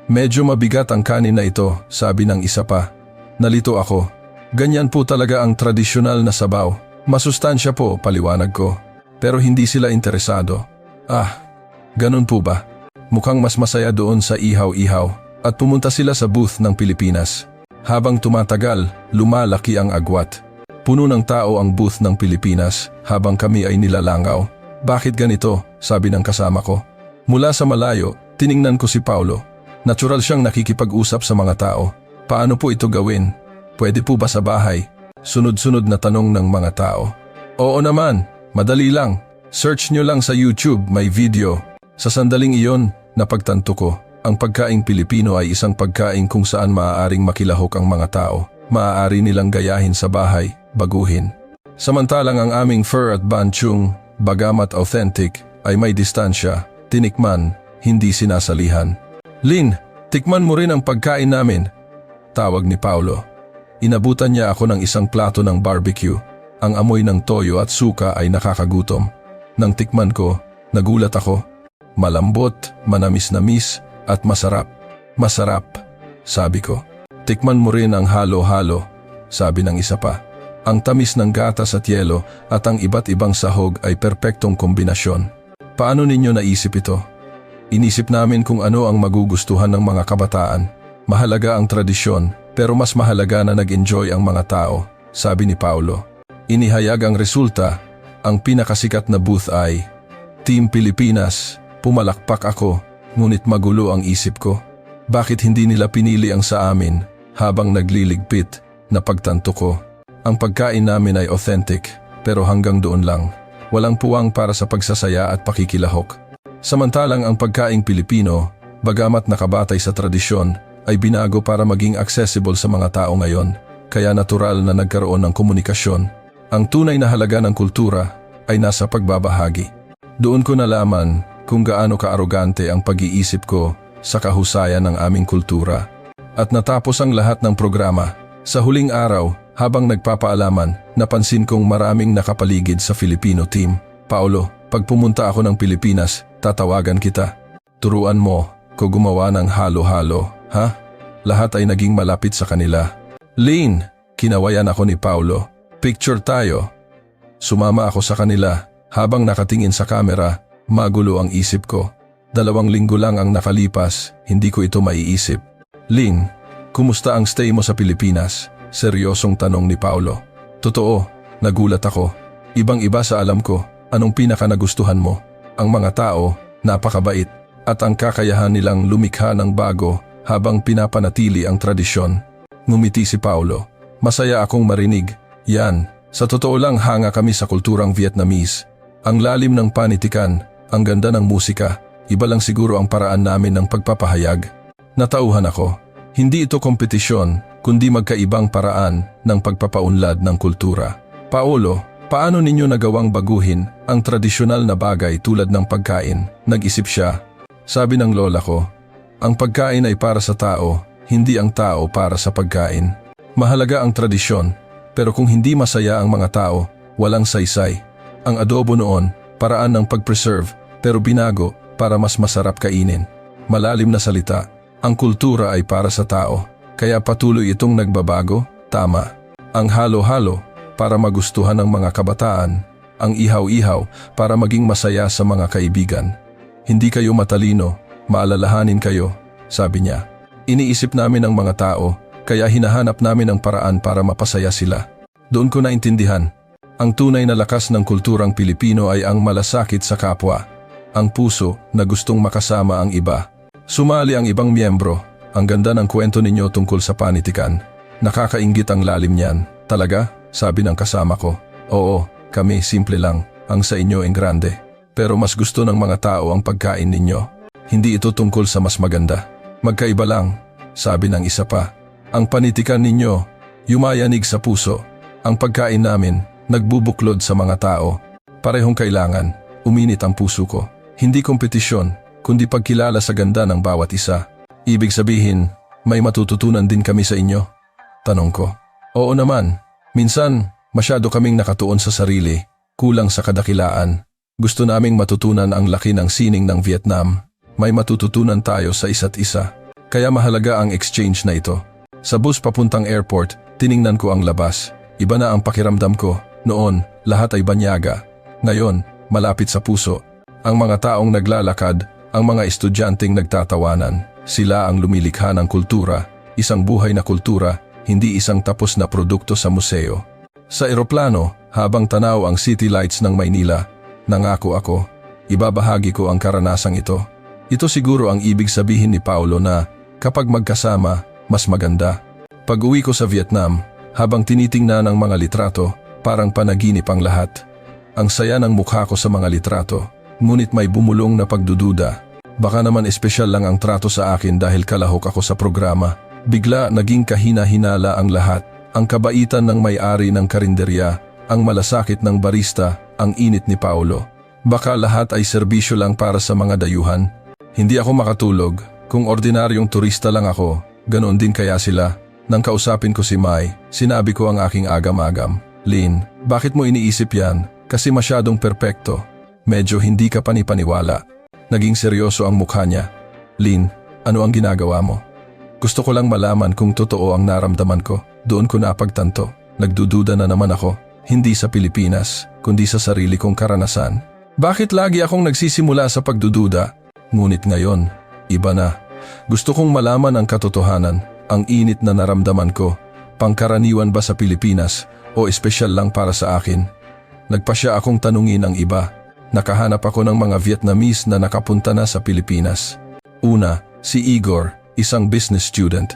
Medyo mabigat ang kanin na ito, sabi ng isa pa. Nalito ako. Ganyan po talaga ang tradisyonal na sabaw. Masustansya po, paliwanag ko. Pero hindi sila interesado. Ganun po ba? Mukhang mas masaya doon sa ihaw-ihaw at pumunta sila sa booth ng Pilipinas. Habang tumatagal, lumalaki ang agwat. Puno ng tao ang booth ng Pilipinas habang kami ay nilalangaw. Bakit ganito? Sabi ng kasama ko. Mula sa malayo, tiningnan ko si Paulo. Natural siyang nakikipag-usap sa mga tao. Paano po ito gawin? Pwede po ba sa bahay? Sunod-sunod na tanong ng mga tao. Oo naman, madali lang. Search nyo lang sa YouTube, may video. Sa sandaling iyon, napagtanto ko, ang pagkaing Pilipino ay isang pagkain kung saan maaaring makilahok ang mga tao. Maaari nilang gayahin sa bahay, baguhin. Samantalang ang aming pho at banchong, bagamat authentic, ay may distansya, tinikman, hindi sinasalihan. Lin, tikman mo rin ang pagkain namin. Tawag ni Paulo. Inabutan niya ako ng isang plato ng barbecue. Ang amoy ng toyo at suka ay nakakagutom. Nang tikman ko, nagulat ako. Malambot, manamis-namis, at masarap. Masarap, sabi ko. Tikman mo rin ang halo-halo, sabi ng isa pa. Ang tamis ng gatas at yelo at ang iba't ibang sahog ay perpektong kombinasyon. Paano ninyo naisip ito? Inisip namin kung ano ang magugustuhan ng mga kabataan. Mahalaga ang tradisyon, pero mas mahalaga na nag-enjoy ang mga tao, sabi ni Paulo. Inihayag ang resulta, ang pinakasikat na booth ay Team Pilipinas. Pumalakpak ako, ngunit magulo ang isip ko. Bakit hindi nila pinili ang sa amin? Habang nagliligpit, napagtanto ko. Ang pagkain namin ay authentic, pero hanggang doon lang. Walang puwang para sa pagsasaya at pakikilahok. Samantalang ang pagkaing Pilipino, bagamat nakabatay sa tradisyon, ay binago para maging accessible sa mga tao ngayon. Kaya natural na nagkaroon ng komunikasyon. Ang tunay na halaga ng kultura ay nasa pagbabahagi. Doon ko nalaman kung gaano kaarogante ang pag-iisip ko sa kahusayan ng aming kultura. At natapos ang lahat ng programa. Sa huling araw, habang nagpapaalaman, napansin kong maraming nakapaligid sa Filipino team. Paulo, pag pumunta ako ng Pilipinas, tatawagan kita. Turuan mo ko gumawa ng halo-halo, ha? Lahat ay naging malapit sa kanila. Lin, kinawayan ako ni Paulo. Picture tayo. Sumama ako sa kanila. Habang nakatingin sa kamera, magulo ang isip ko. 2 linggo lang ang nakalipas, hindi ko ito maiisip. Lin, kumusta ang stay mo sa Pilipinas? Seryosong tanong ni Paulo. Totoo, nagulat ako. Ibang-iba sa alam ko. Anong pinaka nagustuhan mo? Ang mga tao, napakabait, at ang kakayahan nilang lumikha ng bago habang pinapanatili ang tradisyon. Ngumiti si Paulo. Masaya akong marinig. Yan, sa totoo lang hanga kami sa kulturang Vietnamese. Ang lalim ng panitikan, ang ganda ng musika, iba lang siguro ang paraan namin ng pagpapahayag. Natauhan ako. Hindi ito kompetisyon, kundi magkaibang paraan ng pagpapaunlad ng kultura. Paolo, paano ninyo nagawang baguhin ang tradisyonal na bagay tulad ng pagkain? Nag-isip siya. Sabi ng lola ko, ang pagkain ay para sa tao, hindi ang tao para sa pagkain. Mahalaga ang tradisyon, pero kung hindi masaya ang mga tao, walang saysay. Ang adobo noon, paraan ng pag-preserve, pero binago para mas masarap kainin. Malalim na salita, ang kultura ay para sa tao, kaya patuloy itong nagbabago, tama. Ang halo-halo, para magustuhan ng mga kabataan, ang ihaw-ihaw para maging masaya sa mga kaibigan. Hindi kayo matalino, maalalahanin kayo, sabi niya. Iniisip namin ang mga tao, kaya hinahanap namin ang paraan para mapasaya sila. Doon ko naintindihan, ang tunay na lakas ng kulturang Pilipino ay ang malasakit sa kapwa. Ang puso na gustong makasama ang iba. Sumali ang ibang miyembro, ang ganda ng kwento ninyo tungkol sa panitikan. Nakakainggit ang lalim niyan. Talaga? Sabi ng kasama ko. Oo, kami simple lang, ang sa inyo ang grande. Pero mas gusto ng mga tao ang pagkain ninyo. Hindi ito tungkol sa mas maganda. Magkaiba lang, sabi ng isa pa. Ang panitikan ninyo, yumayanig sa puso. Ang pagkain namin, nagbubuklod sa mga tao. Parehong kailangan, uminit ang puso ko. Hindi kompetisyon, kundi pagkilala sa ganda ng bawat isa. Ibig sabihin, may matututunan din kami sa inyo? Tanong ko. Oo naman, minsan masyado kaming nakatuon sa sarili, kulang sa kadakilaan. Gusto naming matutunan ang laki ng sining ng Vietnam. May matututunan tayo sa isa't isa. Kaya mahalaga ang exchange na ito. Sa bus papuntang airport, tiningnan ko ang labas. Iba na ang pakiramdam ko. Noon, lahat ay banyaga. Ngayon, malapit sa puso. Ang mga taong naglalakad, ang mga estudyanteng nagtatawanan. Sila ang lumilikha ng kultura, isang buhay na kultura, hindi isang tapos na produkto sa museo. Sa eroplano, habang tanaw ang city lights ng Maynila, nangako ako, ibabahagi ko ang karanasang ito. Ito siguro ang ibig sabihin ni Paulo na kapag magkasama, mas maganda. Pag-uwi ko sa Vietnam, habang tinitingnan ang mga litrato, parang panaginip ang lahat. Ang saya ng mukha ko sa mga litrato, ngunit may bumulong na pagdududa. Baka naman espesyal lang ang trato sa akin dahil kalahok ako sa programa. Bigla naging kahina-hinala ang lahat. Ang kabaitan ng may-ari ng karinderya, ang malasakit ng barista, ang init ni Paulo. Baka lahat ay serbisyo lang para sa mga dayuhan. Hindi ako makatulog. Kung ordinaryong turista lang ako, ganoon din kaya sila. Nang kausapin ko si Mai, sinabi ko ang aking agam-agam. Lin, bakit mo iniisip yan? Kasi masyadong perpekto. Medyo hindi ka panipaniwala. Naging seryoso ang mukha niya. Lin, ano ang ginagawa mo? Gusto ko lang malaman kung totoo ang naramdaman ko. Doon ko napagtanto. Nagdududa na naman ako. Hindi sa Pilipinas, kundi sa sarili kong karanasan. Bakit lagi akong nagsisimula sa pagdududa? Ngunit ngayon, iba na. Gusto kong malaman ang katotohanan, ang init na naramdaman ko. Pangkaraniwan ba sa Pilipinas o espesyal lang para sa akin? Nagpasya akong tanungin ang iba. Nakahanap ako ng mga Vietnamese na nakapunta na sa Pilipinas. Una, si Igor, isang business student.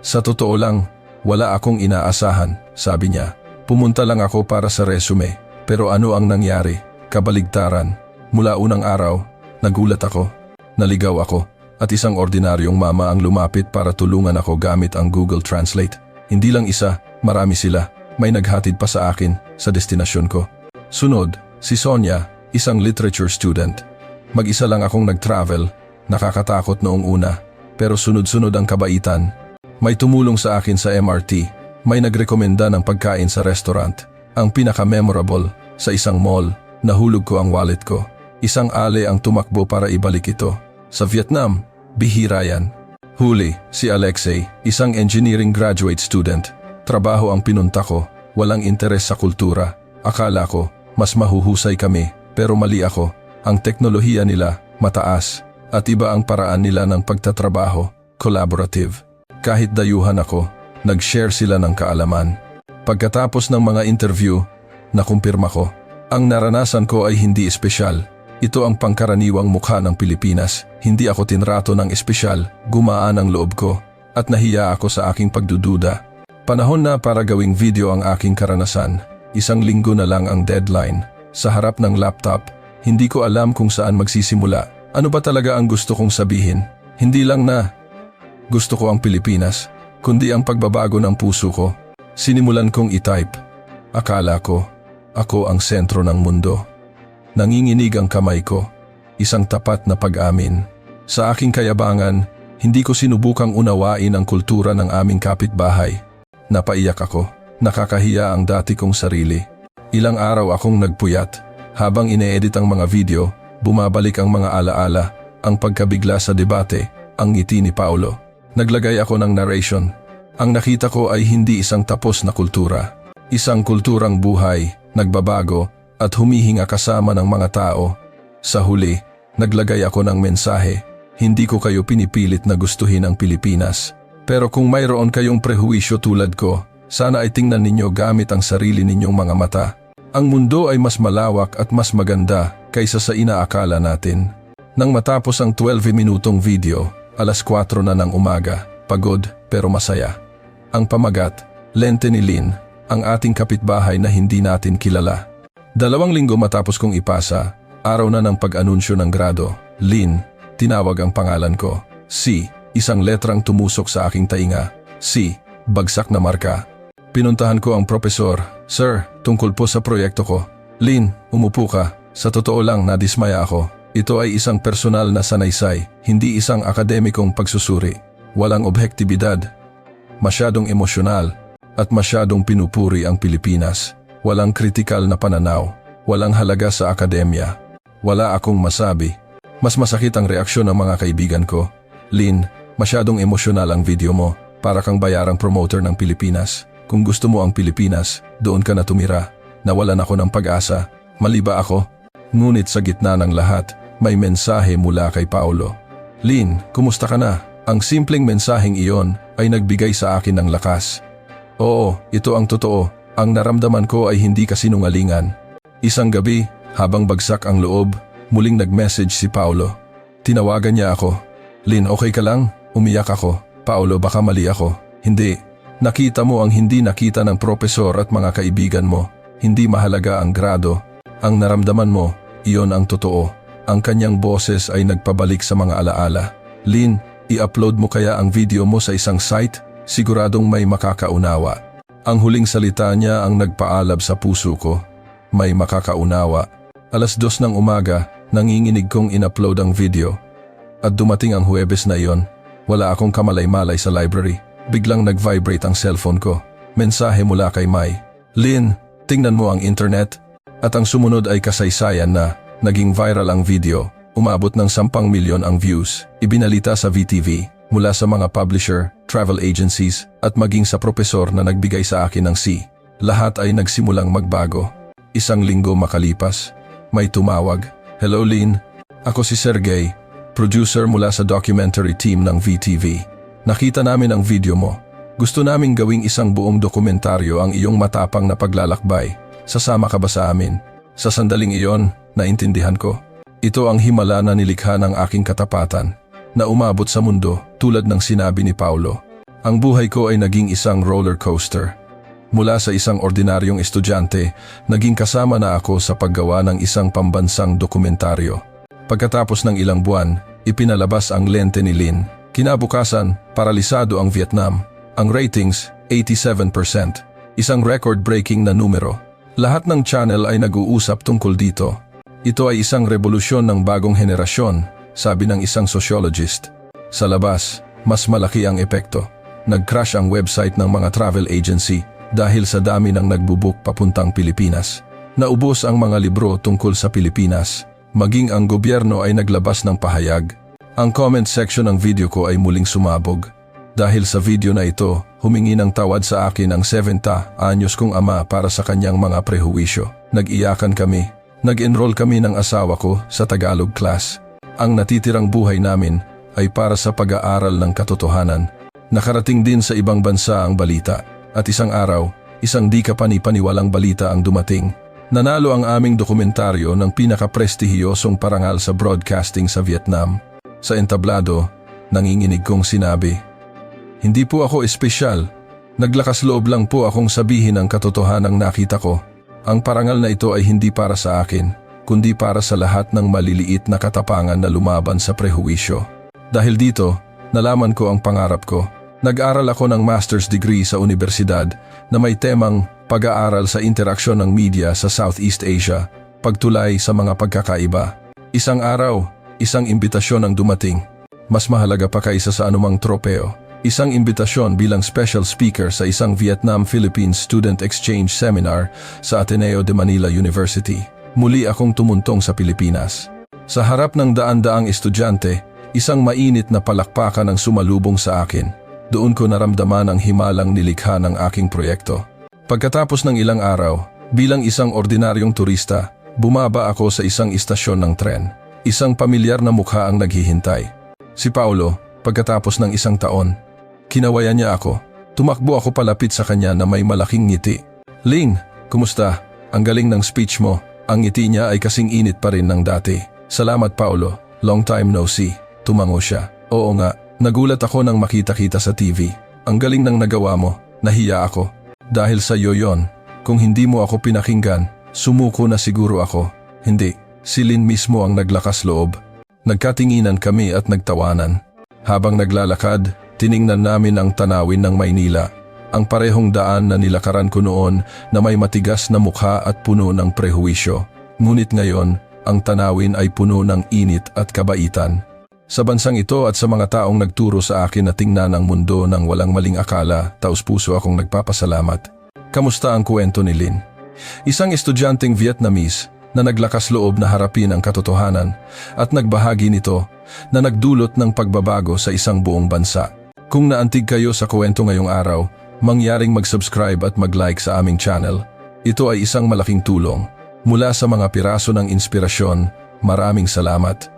Sa totoo lang, wala akong inaasahan, sabi niya. Pumunta lang ako para sa resume, pero ano ang nangyari? Kabaligtaran. Mula unang araw, nagulat ako, naligaw ako, at isang ordinaryong mama ang lumapit para tulungan ako gamit ang Google Translate. Hindi lang isa, marami sila. May naghatid pa sa akin sa destinasyon ko. Sunod, si Sonia, isang literature student. Mag-isa lang akong nag-travel, nakakatakot noong una, pero sunod-sunod ang kabaitan. May tumulong sa akin sa MRT. May nagrekomenda ng pagkain sa restaurant. Ang pinaka-memorable, sa isang mall, nahulog ko ang wallet ko. Isang ale ang tumakbo para ibalik ito. Sa Vietnam, bihira yan. Huli, si Alexei, isang engineering graduate student. Trabaho ang pinunta ko, walang interes sa kultura. Akala ko, mas mahuhusay kami, pero mali ako. Ang teknolohiya nila, mataas, at iba ang paraan nila ng pagtatrabaho, collaborative. Kahit dayuhan ako, nag-share sila ng kaalaman. Pagkatapos ng mga interview, nakumpirma ko, ang naranasan ko ay hindi espesyal. Ito ang pangkaraniwang mukha ng Pilipinas. Hindi ako tinrato ng espesyal, gumaan ang loob ko, at nahiya ako sa aking pagdududa. Panahon na para gawing video ang aking karanasan. 1 linggo na lang ang deadline. Sa harap ng laptop, hindi ko alam kung saan magsisimula. Ano ba talaga ang gusto kong sabihin? Hindi lang na gusto ko ang Pilipinas, kundi ang pagbabago ng puso ko. Sinimulan kong i-type. Akala ko, ako ang sentro ng mundo. Nanginginig ang kamay ko. Isang tapat na pag-amin. Sa aking kayabangan, hindi ko sinubukang unawain ang kultura ng aming kapitbahay. Napaiyak ako. Nakakahiya ang dati kong sarili. Ilang araw akong nagpuyat. Habang ine-edit ang mga video, bumabalik ang mga alaala, ang pagkabigla sa debate, ang ngiti ni Paulo. Naglagay ako ng narration. Ang nakita ko ay hindi isang tapos na kultura. Isang kulturang buhay, nagbabago, at humihinga kasama ng mga tao. Sa huli, naglagay ako ng mensahe. Hindi ko kayo pinipilit na gustuhin ang Pilipinas. Pero kung mayroon kayong prehuwisyo tulad ko, sana ay tingnan ninyo gamit ang sarili ninyong mga mata. Ang mundo ay mas malawak at mas maganda kaysa sa inaakala natin. Nang matapos ang 12-minutong video, 4:00 na ng umaga, pagod pero masaya. Ang pamagat, Lente ni Lynn, ang ating kapitbahay na hindi natin kilala. 2 linggo matapos kong ipasa, araw na ng pag-anunsyo ng grado. Lynn, tinawag ang pangalan ko. C, isang letrang tumusok sa aking tainga. C, bagsak na marka. Pinuntahan ko ang propesor. Sir, tungkol po sa proyekto ko. Lynn, umupo ka. Sa totoo lang, nadismaya ako. Ito ay isang personal na sanaysay, hindi isang akademikong pagsusuri. Walang objektibidad. Masyadong emosyonal at masyadong pinupuri ang Pilipinas. Walang kritikal na pananaw. Walang halaga sa akademya. Wala akong masabi. Mas masakit ang reaksyon ng mga kaibigan ko. Lynn, masyadong emosyonal ang video mo. Para kang bayarang promoter ng Pilipinas. Kung gusto mo ang Pilipinas, doon ka na tumira. Nawalan ako ng pag-asa. Mali ba ako? Ngunit sa gitna ng lahat, may mensahe mula kay Paulo. Lynn, kumusta ka na? Ang simpleng mensaheng iyon ay nagbigay sa akin ng lakas. Oo, ito ang totoo. Ang naramdaman ko ay hindi kasinungalingan. Isang gabi, habang bagsak ang loob, muling nag-message si Paulo. Tinawagan niya ako. Lynn, okay ka lang? Umiyak ako. Paulo, baka mali ako. Hindi. Nakita mo ang hindi nakita ng propesor at mga kaibigan mo. Hindi mahalaga ang grado. Ang naramdaman mo, iyon ang totoo. Ang kanyang boses ay nagpabalik sa mga alaala. Lynn, i-upload mo kaya ang video mo sa isang site? Siguradong may makakaunawa. Ang huling salita niya ang nagpaalab sa puso ko. May makakaunawa. 2:00 ng umaga, nanginginig kong in-upload ang video. At dumating ang Huwebes na iyon. Wala akong kamalay-malay sa library. Biglang nag-vibrate ang cellphone ko. Mensahe mula kay Mai. Lynn, tingnan mo ang internet. At ang sumunod ay kasaysayan na. Naging viral ang video. Umabot ng 10 milyon ang views. Ibinalita sa VTV. Mula sa mga publisher, travel agencies, at maging sa propesor na nagbigay sa akin ng C. Lahat ay nagsimulang magbago. 1 linggo makalipas, may tumawag. Hello Lynn, ako si Sergey, producer mula sa documentary team ng VTV. Nakita namin ang video mo. Gusto naming gawing isang buong dokumentaryo ang iyong matapang na paglalakbay. Sasama ka ba sa amin? Sa sandaling iyon, naintindihan ko. Ito ang himala na nilikha ng aking katapatan. Na umabot sa mundo tulad ng sinabi ni Paulo. Ang buhay ko ay naging isang roller coaster. Mula sa isang ordinaryong estudyante, naging kasama na ako sa paggawa ng isang pambansang dokumentaryo. Pagkatapos ng ilang buwan, ipinalabas ang Lente ni Lynn. Kinabukasan, paralisado ang Vietnam. Ang ratings, 87%. Isang record-breaking na numero. Lahat ng channel ay nag-uusap tungkol dito. Ito ay isang revolusyon ng bagong henerasyon, sabi ng isang sociologist. Sa labas, mas malaki ang epekto. Nag-crash ang website ng mga travel agency dahil sa dami ng nagbubuk papuntang Pilipinas. Naubos ang mga libro tungkol sa Pilipinas. Maging ang gobyerno ay naglabas ng pahayag. Ang comment section ng video ko ay muling sumabog. Dahil sa video na ito, humingi ng tawad sa akin ang 70 anyos kong ama para sa kanyang mga prehuwisyo. Nag-iyakan kami. Nag-enroll kami ng asawa ko sa Tagalog class. Ang natitirang buhay namin ay para sa pag-aaral ng katotohanan. Nakarating din sa ibang bansa ang balita. At isang araw, isang di ka panipaniwalang balita ang dumating. Nanalo ang aming dokumentaryo ng pinakaprestihiyosong parangal sa broadcasting sa Vietnam. Sa entablado, nanginginig kong sinabi, "Hindi po ako espesyal. Naglakas loob lang po akong sabihin ang katotohanang nakita ko. Ang parangal na ito ay hindi para sa akin, kundi para sa lahat ng maliliit na katapangan na lumaban sa prehuwisyo. Dahil dito, nalaman ko ang pangarap ko. Nag-aral ako ng master's degree sa universidad na may temang pag-aaral sa interaksyon ng media sa Southeast Asia, pagtulay sa mga pagkakaiba. Isang araw, isang imbitasyon ang dumating. Mas mahalaga pa kaysa sa anumang tropeo. Isang imbitasyon bilang special speaker sa isang Vietnam-Philippines Student Exchange Seminar sa Ateneo de Manila University. Muli akong tumuntong sa Pilipinas. Sa harap ng daan-daang estudyante, isang mainit na palakpakan ang sumalubong sa akin. Doon ko naramdaman ang himalang nilikha ng aking proyekto. Pagkatapos ng ilang araw, bilang isang ordinaryong turista, bumaba ako sa isang istasyon ng tren. Isang pamilyar na mukha ang naghihintay. Si Paulo, pagkatapos ng isang taon. Kinawayan niya ako. Tumakbo ako palapit sa kanya na may malaking ngiti. "Ling, kumusta? Ang galing ng speech mo." Ang ngiti niya ay kasing init pa rin ng dati. "Salamat Paulo, long time no see." Tumango siya. "Oo nga, nagulat ako nang makita-kita sa TV. Ang galing ng nagawa mo." Nahiya ako. "Dahil sa iyo yon. Kung hindi mo ako pinakinggan, sumuko na siguro ako." "Hindi, si Lin mismo ang naglakas loob." Nagkatinginan kami at nagtawanan. Habang naglalakad, tiningnan namin ang tanawin ng Maynila. Ang parehong daan na nilakaran ko noon na may matigas na mukha at puno ng prehuwisyo. Ngunit ngayon, ang tanawin ay puno ng init at kabaitan. Sa bansang ito at sa mga taong nagturo sa akin na tingnan ang mundo ng walang maling akala, taos-puso akong nagpapasalamat. Kamusta ang kwento ni Lin? Isang estudyanteng Vietnamese na naglakas loob na harapin ang katotohanan at nagbahagi nito na nagdulot ng pagbabago sa isang buong bansa. Kung naantig kayo sa kwento ngayong araw, mangyaring mag-subscribe at mag-like sa aming channel. Ito ay isang malaking tulong. Mula sa mga piraso ng inspirasyon, maraming salamat.